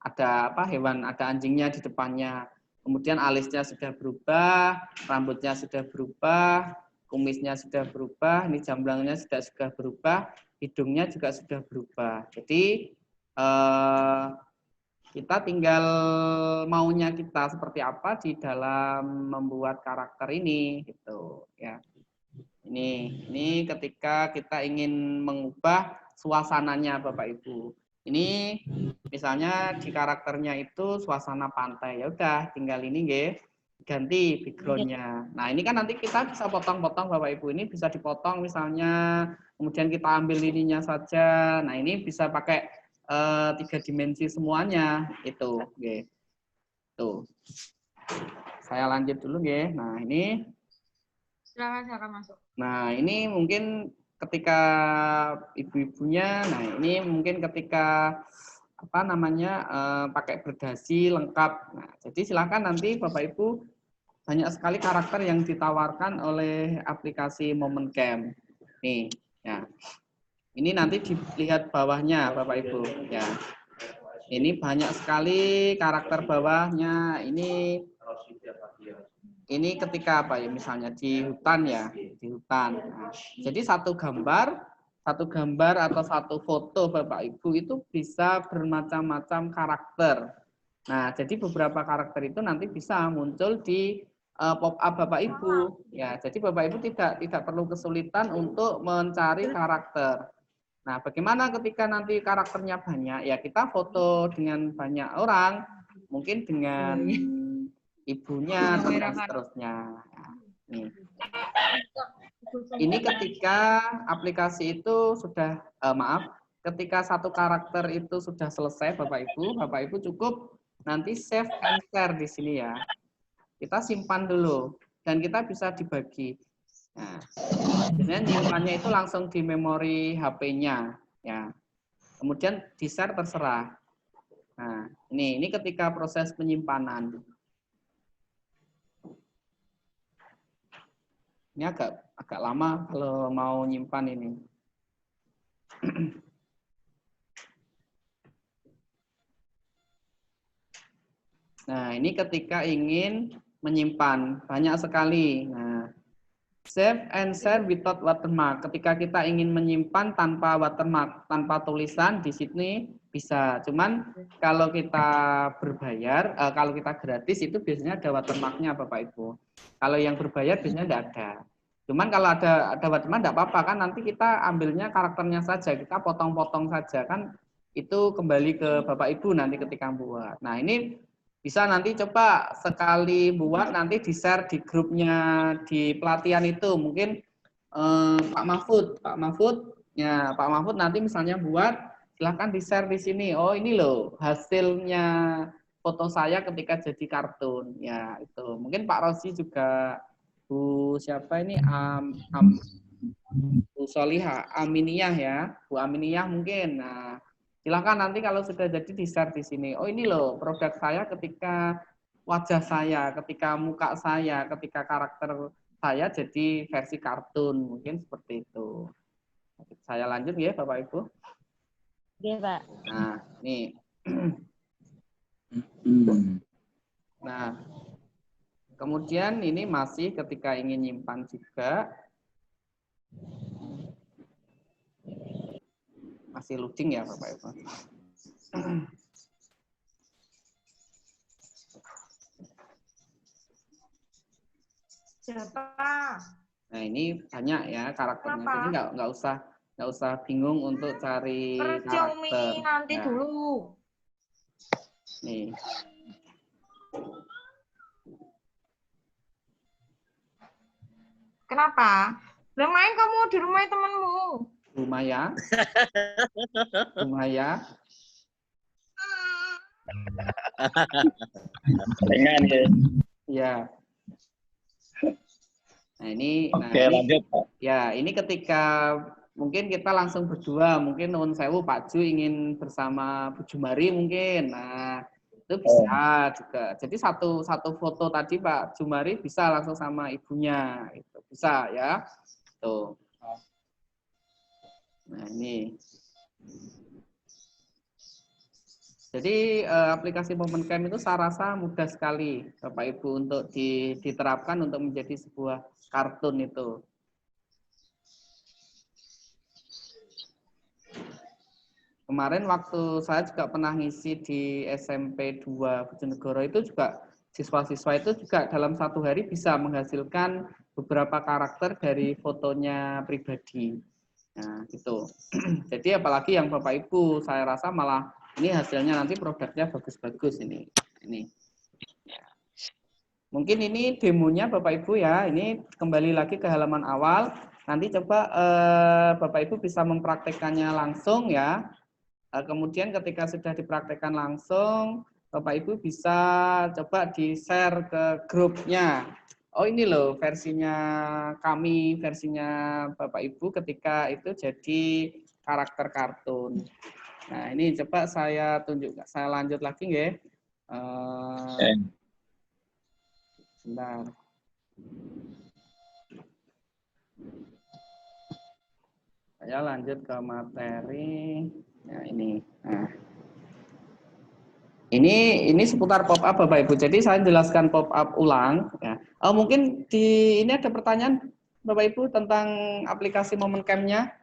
apa hewan, ada anjingnya di depannya. Kemudian alisnya sudah berubah, rambutnya sudah berubah, kumisnya sudah berubah, ini jamblangnya sudah berubah, hidungnya juga sudah berubah. Jadi kita tinggal maunya kita seperti apa di dalam membuat karakter ini gitu ya. Ini ketika kita ingin mengubah suasananya Bapak Ibu. Ini misalnya di karakternya itu suasana pantai. Ya udah tinggal ini nggih, ganti background-nya. Nah, ini kan nanti kita bisa potong-potong Bapak Ibu. Ini bisa dipotong misalnya, kemudian kita ambil ininya saja. Nah, ini bisa pakai 3 dimensi semuanya itu, nggih. Tuh. Saya lanjut dulu nggih. Nah, ini Silakan masuk. Nah, ini mungkin ketika ibu-ibunya, nah ini mungkin ketika apa namanya pakai berdasi lengkap. Nah, jadi silakan nanti Bapak Ibu banyak sekali karakter yang ditawarkan oleh aplikasi MomentCam. Nih, ya. Ini nanti dilihat bawahnya Bapak Ibu, ya. Ini banyak sekali karakter bawahnya. Ini ketika apa ya misalnya di hutan ya, di hutan. Nah, jadi satu gambar atau satu foto Bapak Ibu itu bisa bermacam-macam karakter. Nah, jadi beberapa karakter itu nanti bisa muncul di pop up Bapak Ibu. Ya, jadi Bapak Ibu tidak perlu kesulitan untuk mencari karakter. Nah, bagaimana ketika nanti karakternya banyak? Ya, kita foto dengan banyak orang, mungkin dengan ibunya atau dan seterusnya. Nih. Ini ketika aplikasi itu sudah ketika satu karakter itu sudah selesai Bapak Ibu cukup nanti save and share di sini ya. Kita simpan dulu dan kita bisa dibagi. Nah, biasanya nyimpannya itu langsung di memori HP-nya ya. Kemudian di-share terserah. Nah, ini ketika proses penyimpanan. Ini agak lama kalau mau nyimpan ini. Nah, ini ketika ingin menyimpan, banyak sekali. Nah, save and share without watermark. Ketika kita ingin menyimpan tanpa watermark, tanpa tulisan, di sini bisa. Cuman kalau kita berbayar, kalau kita gratis itu biasanya ada watermarknya Bapak Ibu. Kalau yang berbayar biasanya tidak ada. Cuman kalau ada watermark tidak apa-apa kan, nanti kita ambilnya karakternya saja, kita potong-potong saja kan, itu kembali ke Bapak Ibu nanti ketika buat. Nah, ini bisa nanti coba sekali buat nanti di-share di grupnya di pelatihan itu. Mungkin Pak Mahfud, ya Pak Mahfud nanti misalnya buat, silahkan di-share di sini. Oh ini loh hasilnya foto saya ketika jadi kartun. Ya itu. Mungkin Pak Rosi juga, Bu siapa ini? Bu Solihah, Aminiyah ya, Bu Aminiyah mungkin. Nah, silakan nanti kalau sudah jadi di-share di sini. Oh ini loh produk saya ketika wajah saya, ketika muka saya, ketika karakter saya jadi versi kartun, mungkin seperti itu. Saya lanjut ya Bapak Ibu. Oke Pak. Nah, nih. Nah, kemudian ini masih ketika ingin nyimpan juga. Masih loading ya Bapak Ibu. Siapa? Nah ini banyak ya karakternya. Kenapa? Jadi nggak usah bingung untuk cari Percumi karakter. nanti Ya, dulu. nih. Kenapa? Belum main kamu di rumah temanmu. Lumaya. Lumaya. Ringan ya. Ya. Nah ini, Oke, lanjut Pak. ya ini ketika mungkin kita langsung berdua, mungkin Nuwun Sewu Pak Ju ingin bersama Bu Jumari mungkin. Nah itu bisa juga. Jadi satu foto tadi Pak Jumari bisa langsung sama ibunya, itu bisa ya. Tuh. Nah ini. Jadi aplikasi MomenCam itu saya rasa mudah sekali Bapak Ibu untuk diterapkan untuk menjadi sebuah kartun itu. Kemarin waktu saya juga pernah ngisi di SMP 2 Bojonegoro itu juga siswa-siswa itu juga dalam satu hari bisa menghasilkan beberapa karakter dari fotonya pribadi. Nah, gitu. Jadi apalagi yang Bapak Ibu, saya rasa malah ini hasilnya nanti produknya bagus-bagus ini. Ini. Mungkin ini demonya Bapak Ibu ya. Ini kembali lagi ke halaman awal. Nanti coba Bapak Ibu bisa mempraktekannya langsung ya. Kemudian ketika sudah dipraktekkan langsung, Bapak Ibu bisa coba di-share ke grupnya. Oh ini loh versinya kami, versinya Bapak Ibu ketika itu jadi karakter kartun. Nah ini coba saya tunjukkan, saya lanjut lagi ya. Sebentar. Saya lanjut ke materi. Nah ini. Nah. Ini seputar pop up Bapak Ibu. Jadi saya jelaskan pop up ulang. Ya. Mungkin ini ada pertanyaan Bapak Ibu tentang aplikasi MomenCam-nya.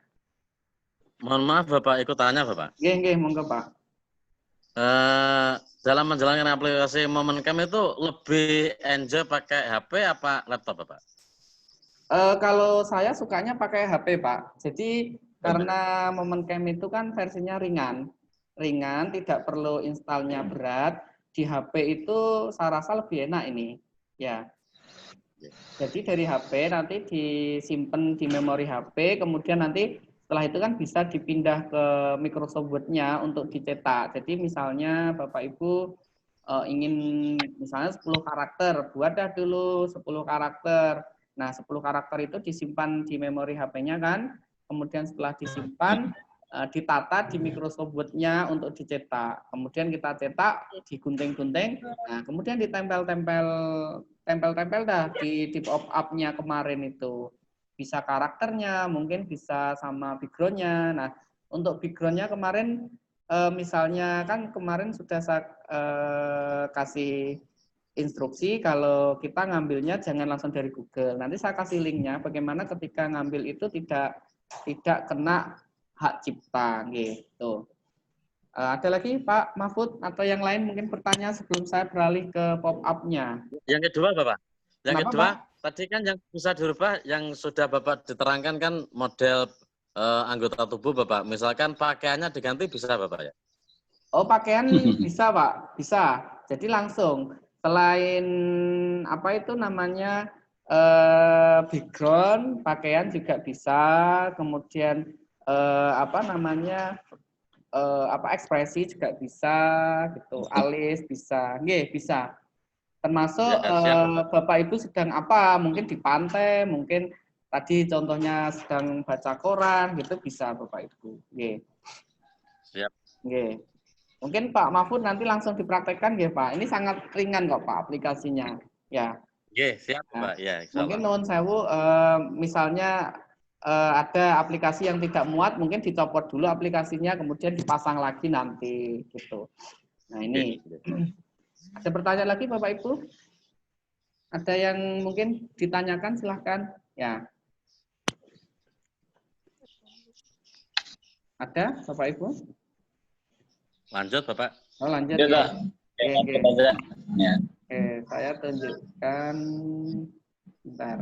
Mohon maaf Bapak, ikut tanya Bapak. Nggih, monggo Pak. Dalam menjalankan aplikasi MomenCam itu lebih enjoy pakai HP apa laptop Bapak? Kalau saya sukanya pakai HP Pak. Jadi karena MomenCam itu kan versinya ringan, tidak perlu installnya berat. Di HP itu saya rasa lebih enak ini, ya. Jadi dari HP nanti disimpan di memori HP, kemudian nanti setelah itu kan bisa dipindah ke Microsoft Word-nya untuk dicetak. Jadi misalnya Bapak Ibu ingin misalnya 10 karakter, buat dah dulu 10 karakter. Nah 10 karakter itu disimpan di memori HP-nya kan, kemudian setelah disimpan, ditata di Microsoft Word-nya untuk dicetak. Kemudian kita cetak, digunting-gunting, nah kemudian ditempel-tempel dah di pop-up-nya kemarin itu. Bisa karakternya, mungkin bisa sama background-nya. Nah, Untuk background-nya kemarin misalnya kan kemarin sudah saya kasih instruksi kalau kita ngambilnya jangan langsung dari Google. Nanti saya kasih linknya bagaimana ketika ngambil itu tidak kena hak cipta gitu. Ada lagi Pak Mahfud atau yang lain mungkin pertanyaan sebelum saya beralih ke pop-up-nya. Yang kedua, Bapak. Yang Kenapa, kedua, Pak? tadi kan yang bisa dirubah, yang sudah Bapak diterangkan kan model anggota tubuh, Bapak. Misalkan pakaiannya diganti bisa, Bapak ya? Oh, pakaian bisa, Pak. Bisa. Jadi langsung. Selain apa itu namanya background, pakaian juga bisa. Kemudian apa namanya ekspresi juga bisa, gitu. Alis bisa, nggih bisa. Termasuk Ya, siap, Bapak Ibu sedang apa? Mungkin di pantai, mungkin tadi contohnya sedang baca koran, gitu bisa Bapak Ibu. Nggih. Siap. Nggih. Mungkin Pak Mahfud nanti langsung dipraktekkan nggih Pak. Ini sangat ringan kok Pak aplikasinya. Ya. Oke, siap, Nah, Pak. Ya, mungkin insyaallah. nuwun sewu misalnya ada aplikasi yang tidak muat, mungkin dicopot dulu aplikasinya, kemudian dipasang lagi nanti gitu. Nah ini ada pertanyaan lagi Bapak Ibu? Ada yang mungkin ditanyakan silahkan. Ya. Ada Bapak Ibu? Lanjut, Bapak. Oh lanjut Ya, ya. Pak. Oke. Ya. Oke, saya tunjukkan. Bentar.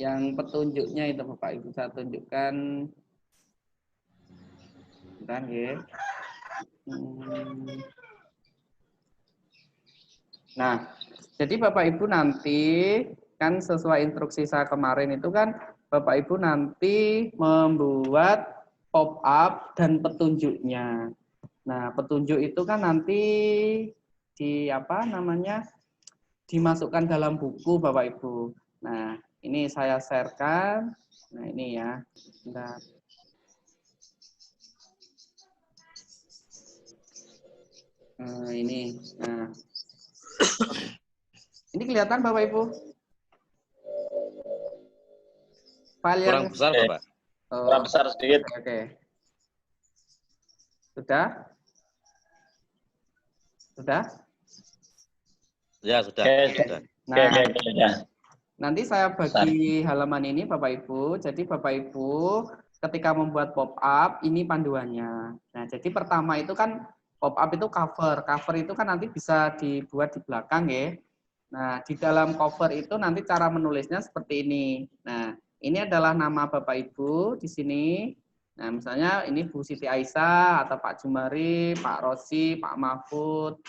Yang petunjuknya itu Bapak Ibu saya tunjukkan. Bentar ya. Nah, jadi Bapak Ibu nanti kan sesuai instruksi saya kemarin itu kan Bapak Ibu nanti membuat pop up dan petunjuknya. Nah, petunjuk itu kan nanti di apa namanya? Dimasukkan dalam buku Bapak Ibu. Nah, ini saya share-kan. Nah, ini ya. Bentar. Ini. Nah. Ini kelihatan Bapak Ibu? File Kurang yang besar, Bapak. Kurang besar sedikit. Oke. Sudah? Sudah? Ya, sudah. Oke. Sudah. Nah, Ya. nanti saya bagi halaman ini Bapak Ibu. Jadi Bapak Ibu ketika membuat pop up ini panduannya. Nah, jadi pertama itu kan pop up itu cover. Cover itu kan nanti bisa dibuat di belakang ya. Nah, di dalam cover itu nanti cara menulisnya seperti ini. Nah, ini adalah nama Bapak Ibu di sini. Nah, misalnya ini Bu Siti Aisyah atau Pak Jumari, Pak Rosi, Pak Mahfud,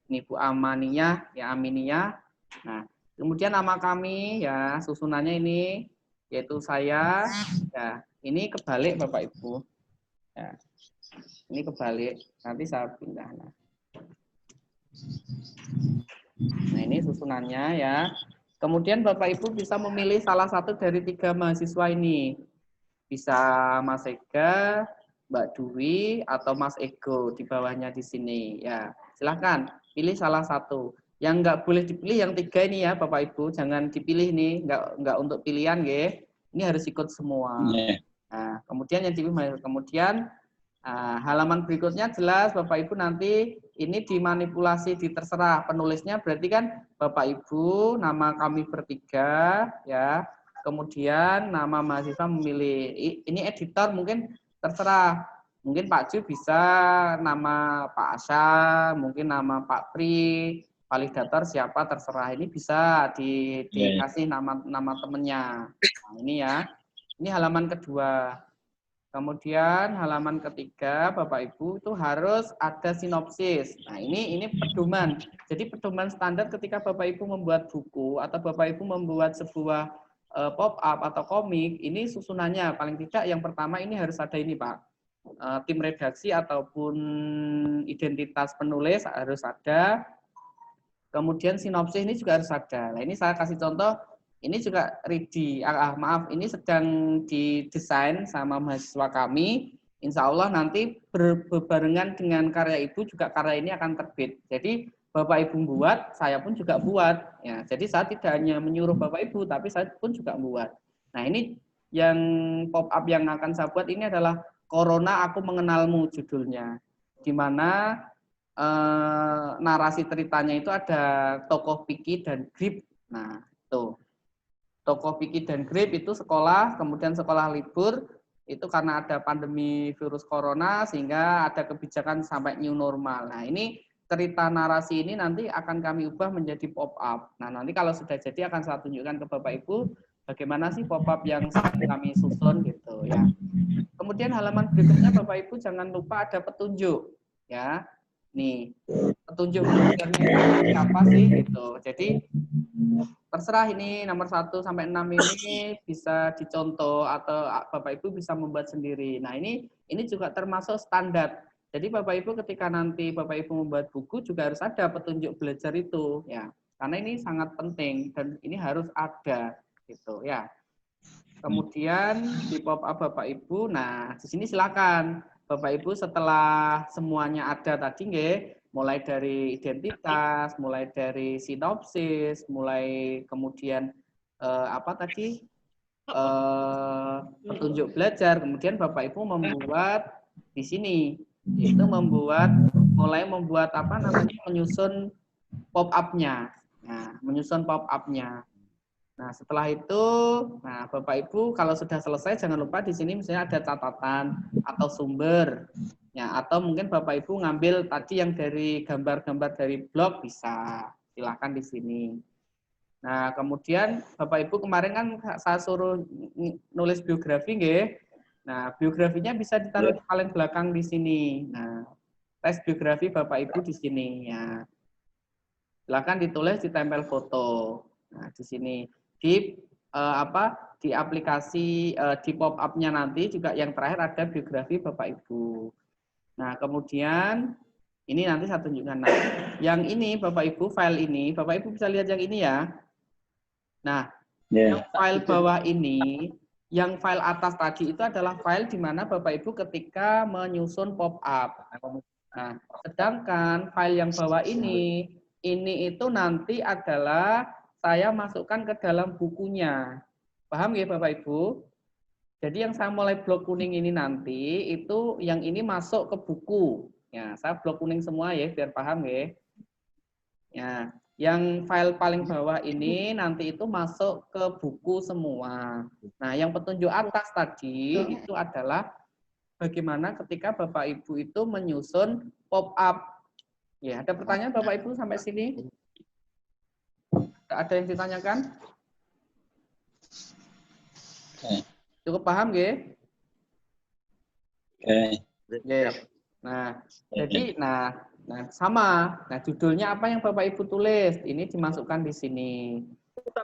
ini Bu Amaniyah, ya Aminiyah. Nah, kemudian nama kami ya susunannya ini yaitu saya. Ya, ini kebalik Bapak Ibu. Ya. Ini kebalik. Nanti saya pindah. Nah, ini susunannya ya. Kemudian Bapak Ibu bisa memilih salah satu dari 3 mahasiswa ini. Bisa Mas Ega, Mbak Dwi, atau Mas Ego di bawahnya di sini. Ya, silahkan pilih salah satu. Yang nggak boleh dipilih yang 3 ini ya Bapak Ibu. Jangan dipilih nih, nggak untuk pilihan ya. Ini harus ikut semua. Nah, kemudian yang dipilih, kemudian halaman berikutnya jelas Bapak Ibu nanti ini dimanipulasi di terserah penulisnya berarti kan Bapak Ibu nama kami bertiga ya kemudian nama mahasiswa memilih ini editor mungkin terserah mungkin Pak Ju bisa nama Pak Asya mungkin nama Pak Pri validator siapa terserah ini bisa dikasih nama temennya nah, ini ya ini halaman kedua. Kemudian halaman ketiga, Bapak Ibu itu harus ada sinopsis. Nah, ini pedoman. Jadi pedoman standar ketika Bapak Ibu membuat buku atau Bapak Ibu membuat sebuah pop up atau komik, ini susunannya paling tidak yang pertama ini harus ada ini, Pak. Tim redaksi ataupun identitas penulis harus ada. Kemudian sinopsis ini juga harus ada. Nah, ini saya kasih contoh ini juga ready, maaf, ini sedang didesain sama mahasiswa kami. Insya Allah nanti berbarengan dengan karya Ibu juga karya ini akan terbit. Jadi Bapak Ibu buat, saya pun juga buat. Ya, jadi saya tidak hanya menyuruh Bapak Ibu, tapi saya pun juga buat. Nah, ini yang pop up yang akan saya buat ini adalah Corona Aku Mengenalmu judulnya. Di mana narasi ceritanya itu ada tokoh Piki dan Grip. Nah, itu. Tokoh Piki dan Grip itu sekolah, kemudian sekolah libur, itu karena ada pandemi virus corona sehingga ada kebijakan sampai new normal. Nah, ini cerita narasi ini nanti akan kami ubah menjadi pop up. Nah, nanti kalau sudah jadi akan saya tunjukkan ke Bapak Ibu bagaimana sih pop up yang kami susun gitu ya. Kemudian halaman berikutnya Bapak Ibu jangan lupa ada petunjuk ya. Nih, petunjuk belajarnya itu apa sih gitu. Jadi terserah ini nomor 1 sampai 6 ini bisa dicontoh atau Bapak Ibu bisa membuat sendiri. Nah, ini juga termasuk standar. Jadi Bapak Ibu ketika nanti Bapak Ibu membuat buku juga harus ada petunjuk belajar itu ya. Karena ini sangat penting dan ini harus ada gitu ya. Kemudian di pop up Bapak Ibu, nah di sini silakan Bapak Ibu setelah semuanya ada tadi nggih, mulai dari identitas, mulai dari sinopsis, mulai kemudian apa tadi petunjuk belajar, kemudian Bapak Ibu membuat di sini itu mulai membuat apa namanya menyusun pop up-nya. Nah, menyusun pop up-nya. Nah, setelah itu, nah Bapak Ibu kalau sudah selesai jangan lupa di sini misalnya ada catatan atau sumber. Ya, atau mungkin Bapak Ibu ngambil tadi yang dari gambar-gambar dari blog bisa. Silakan di sini. Nah, kemudian Bapak Ibu kemarin kan saya suruh nulis biografi nggih. Nah, biografinya bisa ditaruh di paling belakang di sini. Nah, tes biografi Bapak Ibu di sini ya. Silakan ditulis, ditempel foto. Nah, di sini di di aplikasi di pop up-nya nanti juga yang terakhir ada biografi Bapak Ibu. Nah, kemudian ini nanti saya tunjukkan. Nah, yang ini Bapak Ibu file ini, Bapak Ibu bisa lihat yang ini ya. Nah, yang file bawah ini, yang file atas tadi itu adalah file di mana Bapak Ibu ketika menyusun pop up. Nah, sedangkan file yang bawah ini itu nanti adalah saya masukkan ke dalam bukunya. Paham ya Bapak Ibu? Jadi yang saya mulai blok kuning ini nanti itu yang ini masuk ke buku. Ya, saya blok kuning semua ya biar paham ya. Ya, yang file paling bawah ini nanti itu masuk ke buku semua. Nah, yang petunjuk atas tadi itu adalah bagaimana ketika Bapak Ibu itu menyusun pop up. Ya, ada pertanyaan Bapak Ibu sampai sini? Ada yang ditanyakan? Cukup paham nggih? Oke. Nah, jadi sama. Nah, judulnya apa yang Bapak Ibu tulis? Ini dimasukkan di sini.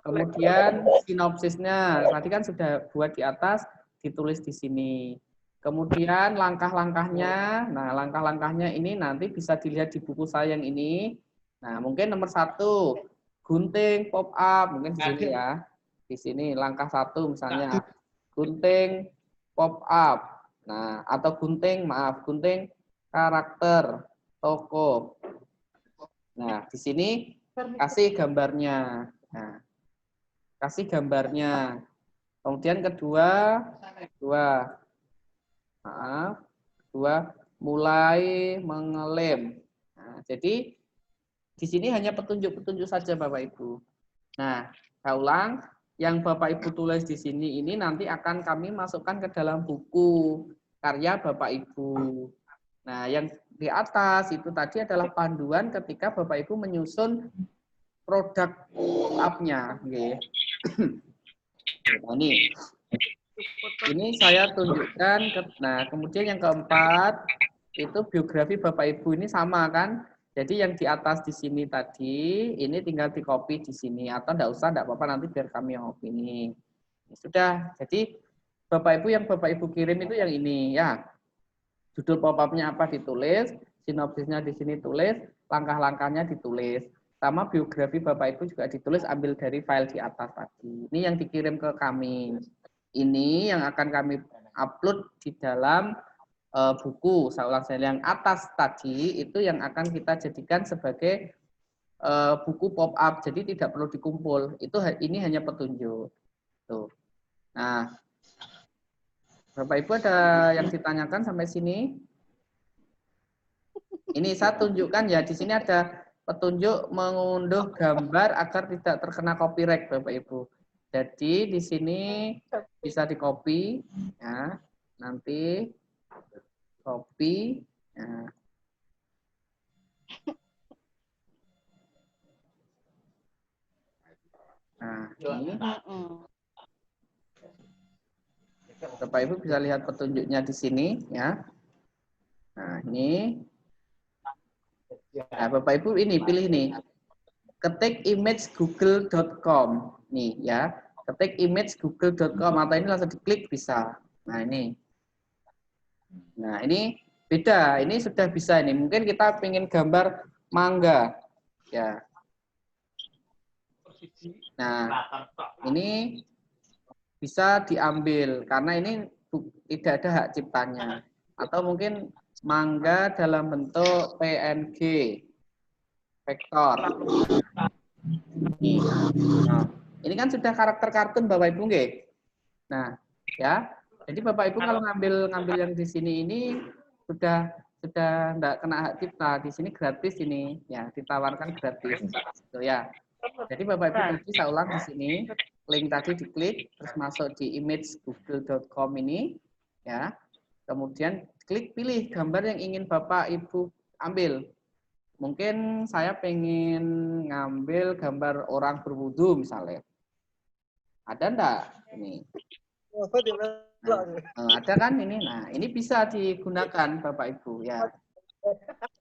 Kemudian sinopsisnya tadi kan sudah buat di atas, ditulis di sini. Kemudian langkah-langkahnya. Nah, langkah-langkahnya ini nanti bisa dilihat di buku saya yang ini. Nah, mungkin nomor 1 gunting pop up mungkin di sini ya. Di sini langkah 1 misalnya gunting pop up. Nah, atau gunting karakter toko. Nah, di sini kasih gambarnya. Nah, kasih gambarnya. Kemudian kedua mulai mengelem. Nah, jadi di sini hanya petunjuk-petunjuk saja Bapak Ibu. Nah, saya ulang, yang Bapak Ibu tulis di sini ini nanti akan kami masukkan ke dalam buku karya Bapak Ibu. Nah, yang di atas itu tadi adalah panduan ketika Bapak Ibu menyusun produk up-nya. Nah, ini saya tunjukkan. Nah, kemudian yang keempat itu biografi Bapak Ibu ini sama kan? Jadi yang di atas di sini tadi, ini tinggal di-copy di sini. Atau enggak usah, enggak apa-apa, nanti biar kami yang copy ini. Sudah, jadi Bapak Ibu yang Bapak Ibu kirim itu yang ini ya. Judul pop-up-nya apa ditulis, sinopsisnya di sini tulis, langkah-langkahnya ditulis. Sama biografi Bapak Ibu juga ditulis, ambil dari file di atas tadi. Ini yang dikirim ke kami. Ini yang akan kami upload di dalam buku. Saya ulang, yang atas tadi itu yang akan kita jadikan sebagai buku pop-up, jadi tidak perlu dikumpul. Ini hanya petunjuk. Tuh. Nah, Bapak Ibu ada yang ditanyakan sampai sini? Ini saya tunjukkan ya, di sini ada petunjuk mengunduh gambar agar tidak terkena copyright, Bapak Ibu. Jadi di sini bisa di-copy, ya. Nanti copy. Ya. Nah, ini Bapak Ibu bisa lihat petunjuknya di sini, ya. Nah, ini. Nah, Bapak Ibu ini pilih nih. Ketik image google.com nih ya. Ketik image google.com atau ini langsung diklik bisa. Nah, ini. Nah, ini beda. Ini sudah bisa ini. Mungkin kita ingin gambar mangga. Ya. Nah, ini bisa diambil karena ini tidak ada hak ciptanya. Atau mungkin mangga dalam bentuk PNG vektor. Nah, ini kan sudah karakter kartun Bapak Ibu nggih. Nah, ya. Jadi Bapak Ibu kalau ngambil yang di sini ini sudah enggak kena hak cipta. Di sini gratis ini, ya, ditawarkan gratis. Gitu ya. Jadi Bapak Ibu tadi saya ulang di sini, link tadi diklik terus masuk di image.google.com ini, ya. Kemudian klik pilih gambar yang ingin Bapak Ibu ambil. Mungkin saya pengen ngambil gambar orang berwudu misalnya. Ada enggak ini? Nah, ada kan ini. Nah, ini bisa digunakan Bapak Ibu ya.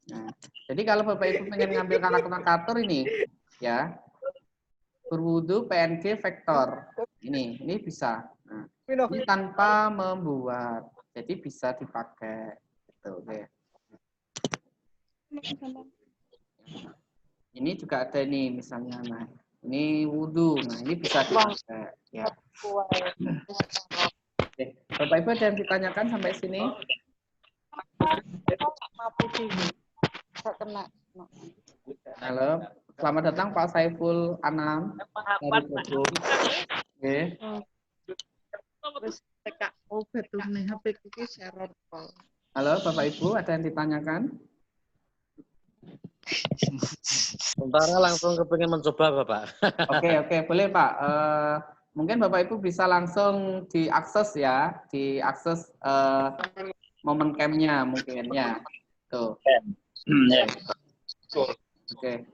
Nah, jadi kalau Bapak Ibu pengen ngambil karakter ini ya. Berwudu PNG vektor. Ini bisa. Nah, ini tanpa membuat. Jadi bisa dipakai gitu, oke. Ini juga ada nih misalnya. Nah, ini wudu. Nah, ini bisa dipakai ya. Oke. Bapak Ibu ada yang ditanyakan sampai sini? Halo, selamat datang Pak Saiful Anam dari Bogor. Oke. Halo Bapak Ibu, ada yang ditanyakan? Sementara langsung kepingin mencoba Bapak. Oke, boleh Pak. Mungkin Bapak Ibu bisa langsung diakses ya, diakses momen cam-nya mungkin ya. Tuh. Oke.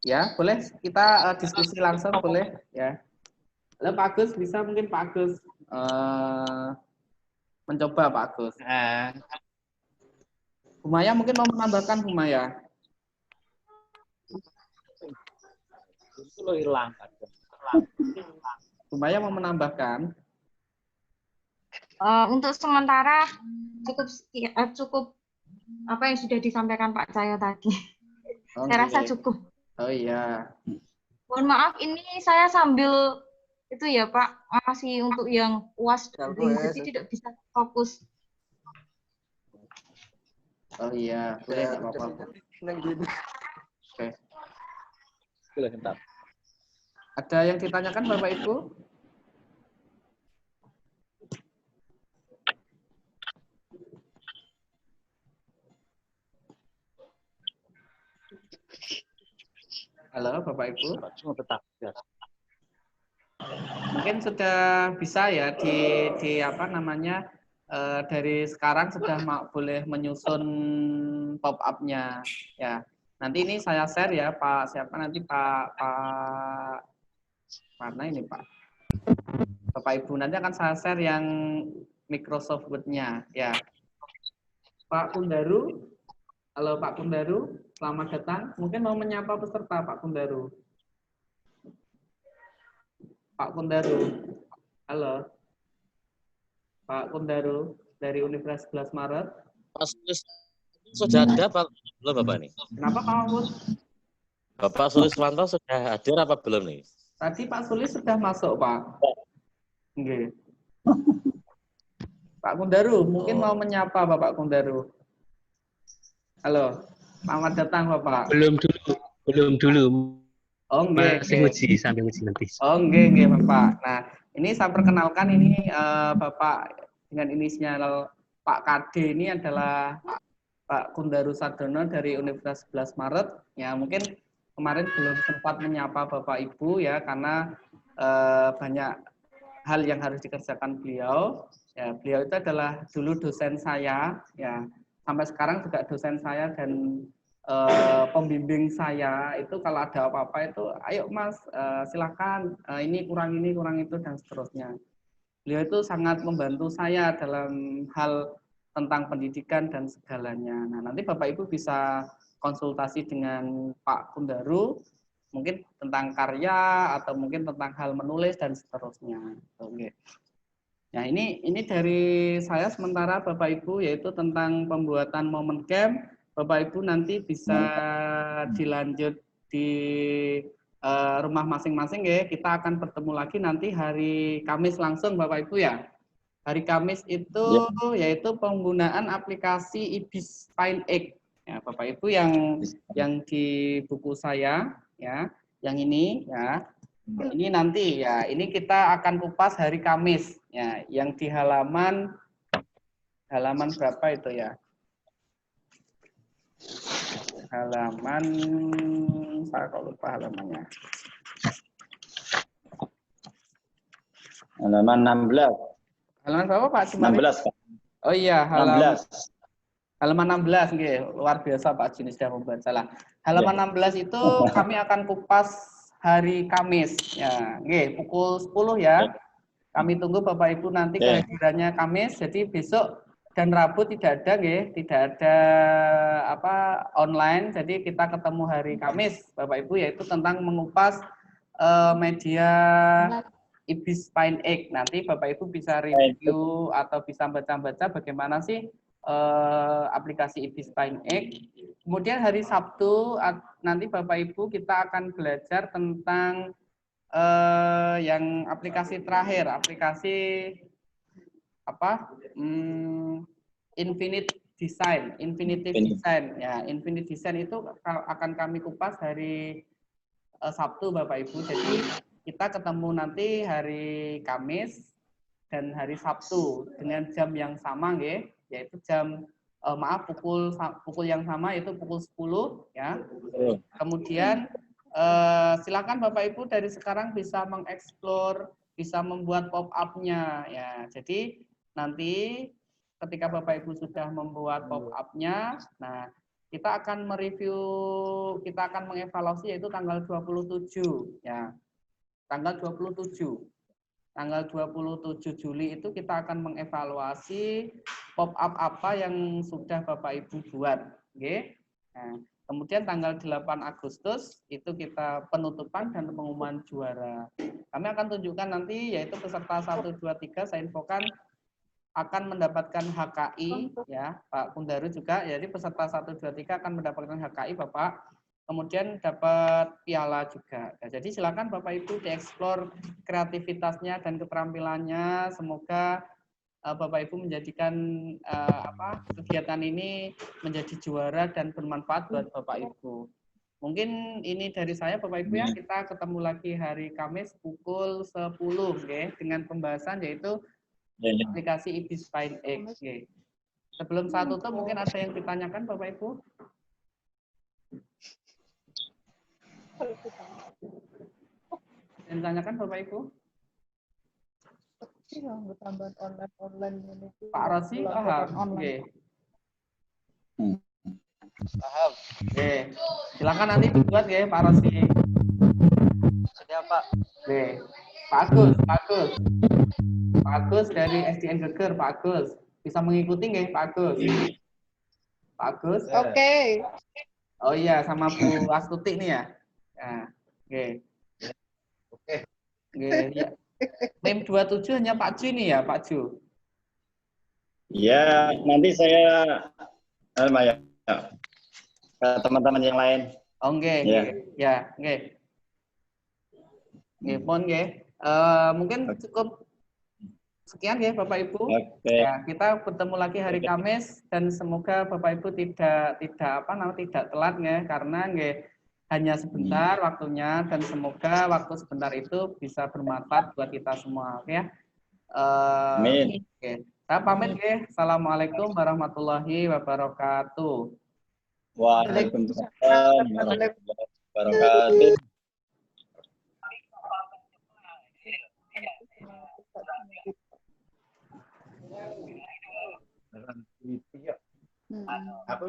Ya, boleh kita diskusi langsung boleh ya. Halo Pak Agus, bisa mungkin Pak Agus mencoba Pak Agus. Humaya mungkin mau menambahkan Humaya. Itu hilang. Humaya mau menambahkan? Untuk sementara cukup apa yang sudah disampaikan Pak Cahyo tadi. Saya rasa cukup. Oh iya. Mohon maaf, ini saya sambil itu ya Pak, masih untuk yang UAS dulu, jadi tidak bisa fokus. Oh iya, boleh nggak apa-apa. Oke. Boleh, bentar. Ada yang ditanyakan Bapak Ibu? Halo Bapak Ibu. Mungkin sudah bisa ya di apa namanya dari sekarang sudah boleh menyusun pop-up-nya ya. Nanti ini saya share ya Pak siapa nanti Pak mana ini Pak? Bapak Ibu nanti akan saya share yang Microsoft Word-nya ya. Pak Kundaru. Halo Pak Kundaru, selamat datang. Mungkin mau menyapa peserta Pak Kundaru. Pak Kundaru. Halo. Pak Kundaru dari Universitas 11 Maret. Pak Sulis sudah ada Pak belum Bapak ini? Kenapa Pak Mahfud? Bapak Suliswanto sudah hadir apa belum nih? Tadi Pak Sulis sudah masuk Pak. Oke. Pak Kundaru, mungkin mau menyapa Bapak Kundaru. Halo. Selamat datang Bapak. Belum dulu. Oh, nggih, Masih nggih. nguji, sambil nguji nanti. Oh, nggih, Bapak. Nah, ini saya perkenalkan ini Bapak dengan inisial Pak KD ini adalah Pak Kundaru Sardono dari Universitas 11 Maret. Ya, mungkin kemarin belum sempat menyapa Bapak Ibu ya karena banyak hal yang harus dikerjakan beliau. Ya, beliau itu adalah dulu dosen saya, ya sampai sekarang juga dosen saya dan pembimbing saya itu kalau ada apa-apa itu, ayo Mas silakan ini kurang itu dan seterusnya. Beliau itu sangat membantu saya dalam hal tentang pendidikan dan segalanya. Nah, nanti Bapak Ibu bisa konsultasi dengan Pak Kundaru mungkin tentang karya atau mungkin tentang hal menulis dan seterusnya. Oke. Nah, ini dari saya sementara Bapak Ibu yaitu tentang pembuatan momen camp. Bapak Ibu nanti bisa dilanjut di rumah masing-masing ya. Kita akan bertemu lagi nanti hari Kamis langsung Bapak Ibu ya. Hari Kamis itu yaitu penggunaan aplikasi IBIS Find X. Ya, Bapak Ibu yang di buku saya ya, yang ini ya. Ini nanti ya, ini kita akan kupas hari Kamis ya, yang di halaman berapa itu ya? Halaman saya kok lupa halamannya. Halaman 16. Halaman berapa Pak? 16. Oh iya, halaman 16. Halaman 16 nggih, luar biasa Pak Jin sudah membaca lah. Halaman 16 itu kami akan kupas hari Kamis ya. Nggih, pukul 10 ya. Kami tunggu Bapak Ibu nanti kehadirannya Kamis. Jadi besok dan Rabu tidak ada nggih, tidak ada online. Jadi kita ketemu hari Kamis Bapak Ibu yaitu tentang mengupas media IBIS Find X. Nanti Bapak Ibu bisa review atau bisa baca-baca bagaimana sih aplikasi IBIS Find X. Kemudian hari Sabtu nanti Bapak Ibu kita akan belajar tentang yang aplikasi terakhir, aplikasi Infinite Design ya. Infinite Design itu akan kami kupas hari Sabtu Bapak Ibu. Jadi kita ketemu nanti hari Kamis dan hari Sabtu dengan jam yang sama nggih, yaitu jam pukul yang sama yaitu pukul 10 ya. Kemudian silakan Bapak Ibu dari sekarang bisa mengeksplor, bisa membuat pop-up-nya ya. Jadi nanti ketika Bapak Ibu sudah membuat pop-up-nya, nah kita akan mereview, kita akan mengevaluasi yaitu tanggal 27 ya. Tanggal 27 Juli itu kita akan mengevaluasi pop-up apa yang sudah Bapak Ibu buat. Oke. Nah, kemudian tanggal 8 Agustus itu kita penutupan dan pengumuman juara. Kami akan tunjukkan nanti yaitu peserta 1, 2, 3 saya infokan akan mendapatkan HKI ya, Pak Kundaru juga. Jadi peserta 1, 2, 3 akan mendapatkan HKI Bapak. Kemudian dapat piala juga. Nah, jadi silakan Bapak Ibu dieksplor kreativitasnya dan keterampilannya. Semoga Bapak Ibu menjadikan kegiatan ini menjadi juara dan bermanfaat buat Bapak Ibu. Mungkin ini dari saya Bapak Ibu ya. Kita ketemu lagi hari Kamis pukul 10 okay, dengan pembahasan yaitu aplikasi IBIS Find X. Okay. Sebelum saya tutup mungkin ada yang ditanyakan Bapak Ibu? Yang ditanyakan Bapak Ibu? Tambahan online ini. Pak Rosi paham? Oke. Paham. Oke. Silakan nanti dibuat ya Pak Rosi. Siap Pak. Oke. Pak Agus dari SDN Geger, Pak Agus. Bisa mengikuti nggak Pak Agus? Pak Agus? Oke. Oh iya, sama Bu Astuti nih ya. Nah, oke. Oke. Oke, ya. NIM 27 hanya Pak Ju nih ya, Pak Ju? Iya, nanti saya teman-teman yang lain. Oke, ya, oke. Oke, pon nggih. Mungkin Sekian ya Bapak Ibu. Oke. Ya, kita bertemu lagi hari Kamis dan semoga Bapak Ibu tidak telat ya, karena nggih hanya sebentar waktunya dan semoga waktu sebentar itu bisa bermanfaat buat kita semua, oke ya. Amin. Oke. Saya pamit ya. Assalamualaikum warahmatullahi wabarakatuh. Waalaikumsalam warahmatullahi wabarakatuh. Apa?